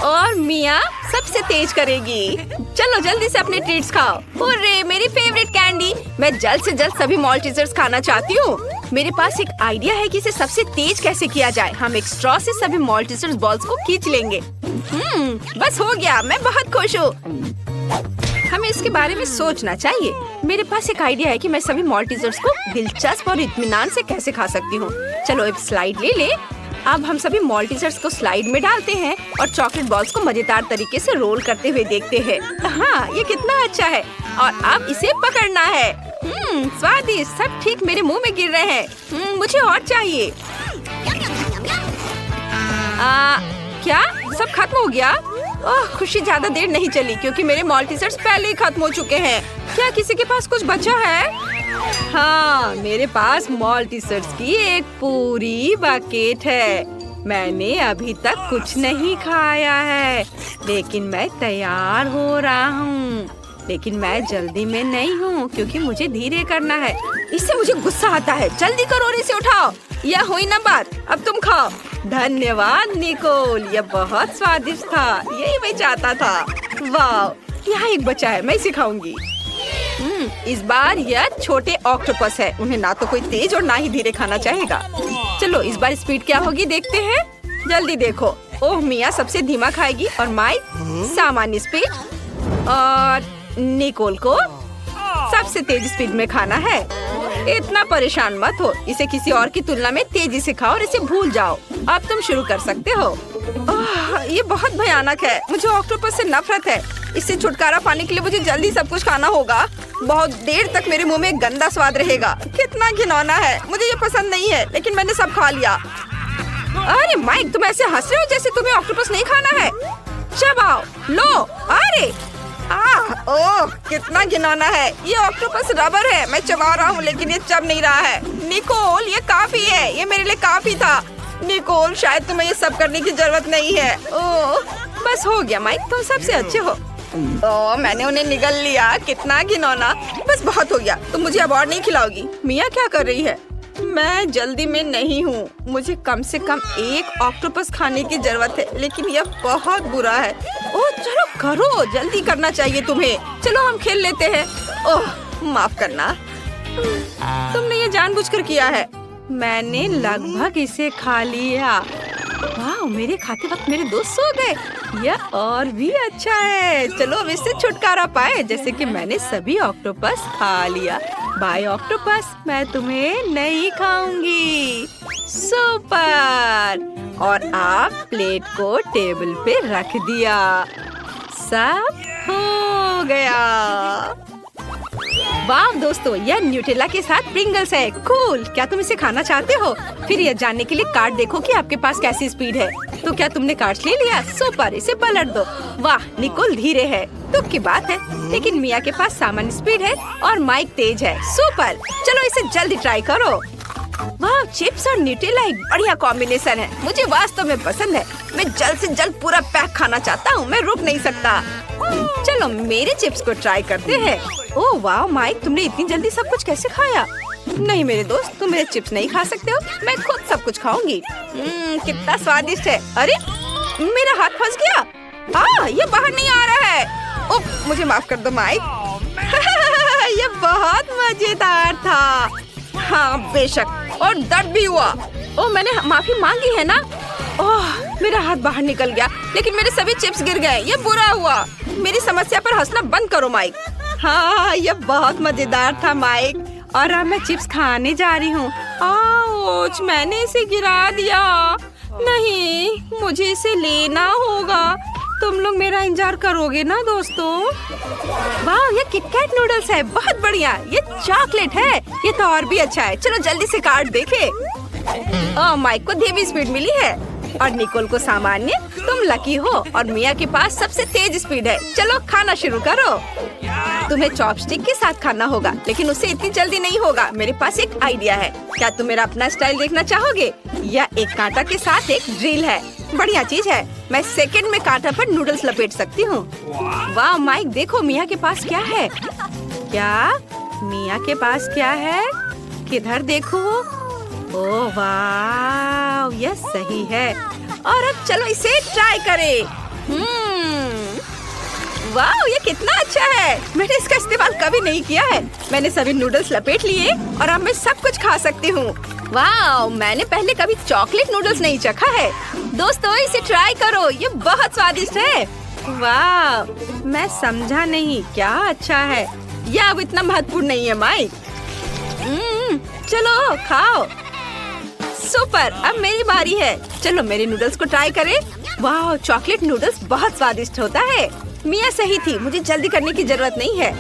और मिया सबसे तेज करेगी। चलो जल्दी से अपने ट्रीट्स खाओ। हुर्रे, मेरी फेवरेट कैंडी। मैं जल्द से जल्द सभी मॉल्टीजर्स खाना चाहती हूँ। मेरे पास एक आइडिया है कि इसे सबसे तेज कैसे किया जाए। हम एक स्ट्रॉ से सभी मॉल्टीजर्स बॉल्स को खींच लेंगे। बस हो गया, मैं बहुत खुश हूँ। हमें इसके बारे में सोचना चाहिए। मेरे पास एक आइडिया है कि मैं सभी मॉल्टीजर्स को दिलचस्प और इत्मीनान से कैसे खा सकती हूँ। चलो एक स्लाइड ले ले। अब हम सभी मॉल्टीजर्स को स्लाइड में डालते हैं और चॉकलेट बॉल्स को मजेदार तरीके से रोल करते हुए देखते हैं। हाँ, ये कितना अच्छा है। और अब इसे पकड़ना है। स्वादिष्ट, सब ठीक मेरे मुंह में गिर रहे हैं। मुझे और चाहिए। क्या सब खत्म हो गया? ओह, खुशी ज्यादा देर नहीं चली क्योंकि मेरे मॉल्टीजर्स पहले ही खत्म हो चुके हैं। क्या किसी के पास कुछ बचा है? हाँ, मेरे पास मॉल्टीजर्स की एक पूरी बकेट है। मैंने अभी तक कुछ नहीं खाया है, लेकिन मैं तैयार हो रहा हूँ। लेकिन मैं जल्दी में नहीं हूँ क्योंकि मुझे धीरे करना है। इससे मुझे गुस्सा आता है। जल्दी करो और इसे उठाओ। यह हुई ना बात, अब तुम खाओ। धन्यवाद निकोल, यह बहुत स्वादिष्ट था। यही मैं चाहता था। वाह, यहाँ एक बचा है, मैं इसे खाऊंगी। इस बार यह छोटे ऑक्टोपस है। उन्हें ना तो कोई तेज और ना ही धीरे खाना चाहेगा। चलो इस बार स्पीड क्या होगी देखते हैं। जल्दी देखो। ओह, मिया सबसे धीमा खाएगी और माइक सामान्य स्पीड और निकोल को सबसे तेज स्पीड में खाना है। इतना परेशान मत हो। इसे किसी और की तुलना में तेजी से खाओ और इसे भूल जाओ। अब तुम शुरू कर सकते हो। ये बहुत भयानक है। मुझे ऑक्टोपस से नफरत है। इससे छुटकारा पाने के लिए मुझे जल्दी सब कुछ खाना होगा। बहुत देर तक मेरे मुंह में गंदा स्वाद रहेगा। कितना घिनौना है। मुझे ये पसंद नहीं है, लेकिन मैंने सब खा लिया। अरे माइक, तुम ऐसे हंस रहे हो जैसे तुम्हें ऑक्टोपस नहीं खाना है। चबाओ, लो। अरे ओह, कितना घिनौना है। ये ऑक्टोपस रबर है। मैं चबा रहा हूँ लेकिन ये चब नहीं रहा है। निकोल, ये काफी है। ये मेरे लिए काफी था। निकोल, शायद तुम्हें ये सब करने की जरूरत नहीं है। ओह, बस हो गया माइक, तुम सबसे अच्छे हो। ओह, मैंने उन्हें निगल लिया। कितना घिनौना। बस बहुत हो गया। तुम मुझे अब और नहीं खिलाओगी। मिया क्या कर रही है? मैं जल्दी में नहीं हूँ। मुझे कम से कम एक ऑक्टोपस खाने की जरूरत है, लेकिन यह बहुत बुरा है। ओह, चलो करो, जल्दी करना चाहिए तुम्हें। चलो हम खेल लेते हैं। ओह, माफ करना। तुमने ये जानबूझकर किया है। मैंने लगभग इसे खा लिया। वाह, मेरे खाते वक्त मेरे दोस्त सो गए। यह और भी अच्छा है। चलो अब इससे छुटकारा पाए। जैसे कि मैंने सभी ऑक्टोपस खा लिया। बाय ऑक्टोपस, मैं तुम्हें नहीं खाऊंगी। सुपर। और आप प्लेट को टेबल पे रख दिया। सब हो गया। वाह दोस्तों, यह न्यूटेला के साथ प्रिंगल्स है। कूल। क्या तुम इसे खाना चाहते हो? फिर यह जानने के लिए कार्ड देखो कि आपके पास कैसी स्पीड है। तो क्या तुमने कार्ड ले लिया? सुपर, इसे पलट दो। वाह, निकोल धीरे है, दुख की बात है। लेकिन मिया के पास सामान्य स्पीड है और माइक तेज है। सुपर। चलो इसे जल्दी ट्राई करो। वाह, चिप्स और न्यूटेला एक बढ़िया कॉम्बिनेशन है। मुझे वास्तव में पसंद है। मैं जल्द से जल्द पूरा पैक खाना चाहता हूँ। मैं रुक नहीं सकता। चलो मेरे चिप्स को ट्राई करते हैं। ओह वाह माइक, तुमने इतनी जल्दी सब कुछ कैसे खाया? नहीं मेरे दोस्त, तुम मेरे चिप्स नहीं खा सकते हो। मैं खुद सब कुछ खाऊंगी। कितना स्वादिष्ट है। अरे मेरा हाथ फंस गया। ये बाहर नहीं आ रहा है। उफ, मुझे माफ कर दो माइक। ये बहुत मजेदार था। हाँ बेशक, और दर्द भी हुआ। ओह, मैंने माफी मांगी है ना। ओह, मेरा हाथ बाहर निकल गया, लेकिन मेरे सभी चिप्स गिर गए। ये बुरा हुआ। मेरी समस्या पर हंसना बंद करो माइक। हाँ, ये बहुत मजेदार था माइक। और अब मैं चिप्स खाने जा रही हूँ। आउच, मैंने इसे गिरा दिया। नहीं, मुझे इसे लेना होगा। तुम लोग मेरा इंतजार करोगे ना दोस्तों? वाह, ये किटकैट नूडल्स है। बहुत बढ़िया। ये चॉकलेट है। ये तो और भी अच्छा है। चलो जल्दी से कार्ड देखे। माइक को धीमी स्पीड मिली है और निकोल को सामान्य। तुम लकी हो और मिया के पास सबसे तेज स्पीड है। चलो खाना शुरू करो। तुम्हें चॉपस्टिक के साथ खाना होगा, लेकिन उससे इतनी जल्दी नहीं होगा। मेरे पास एक आइडिया है। क्या तुम मेरा अपना स्टाइल देखना चाहोगे? यह एक कांटा के साथ एक ड्रिल है। बढ़िया चीज है। मैं सेकंड में कांटा पर नूडल्स लपेट सकती हूँ। वाह माइक, देखो मिया के पास क्या है। क्या मिया के पास क्या है? किधर देखो। ओह वाह, यह सही है। और अब चलो इसे ट्राई करें। वाह, ये कितना अच्छा है। मैंने इसका इस्तेमाल कभी नहीं किया है। मैंने सभी नूडल्स लपेट लिए और अब मैं सब कुछ खा सकती हूँ। वाह, मैंने पहले कभी चॉकलेट नूडल्स नहीं चखा है। दोस्तों, इसे ट्राई करो, ये बहुत स्वादिष्ट है। वाह, मैं समझा नहीं, क्या अच्छा है। यह अब इतना महत्वपूर्ण नहीं है माइक। चलो खाओ। सुपर, अब मेरी बारी है। चलो मेरे नूडल्स को ट्राई करें। वाह, चॉकलेट नूडल्स बहुत स्वादिष्ट होता है। मिया सही थी, मुझे जल्दी करने की जरूरत नहीं है।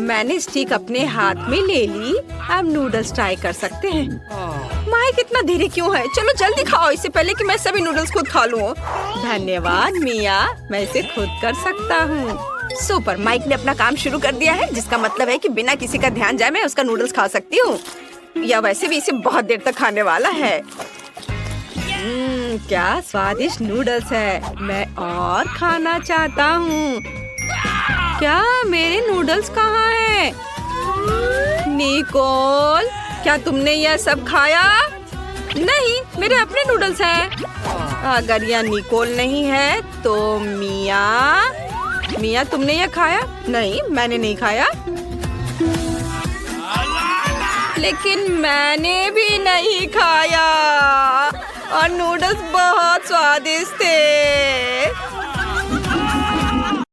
मैंने स्टिक अपने हाथ में ले ली। अब नूडल्स ट्राई कर सकते हैं। माइक इतना धीरे क्यों है? चलो जल्दी खाओ, इससे पहले कि मैं सभी नूडल्स खुद खा लूं। धन्यवाद मिया, मैं इसे खुद कर सकता हूँ। सुपर, माइक ने अपना काम शुरू कर दिया है, जिसका मतलब है कि बिना किसी का ध्यान जाए मैं उसका नूडल्स खा सकती हूँ। या वैसे भी इसे बहुत देर तक खाने वाला है। क्या स्वादिष्ट नूडल्स है। मैं और खाना चाहता हूँ। क्या मेरे नूडल्स कहाँ हैं? निकोल, क्या तुमने यह सब खाया? नहीं, मेरे अपने नूडल्स हैं। अगर यह निकोल नहीं है तो मिया तुमने यह खाया? नहीं, मैंने नहीं खाया। लेकिन मैंने भी नहीं खाया और नूडल्स बहुत स्वादिष्ट थे।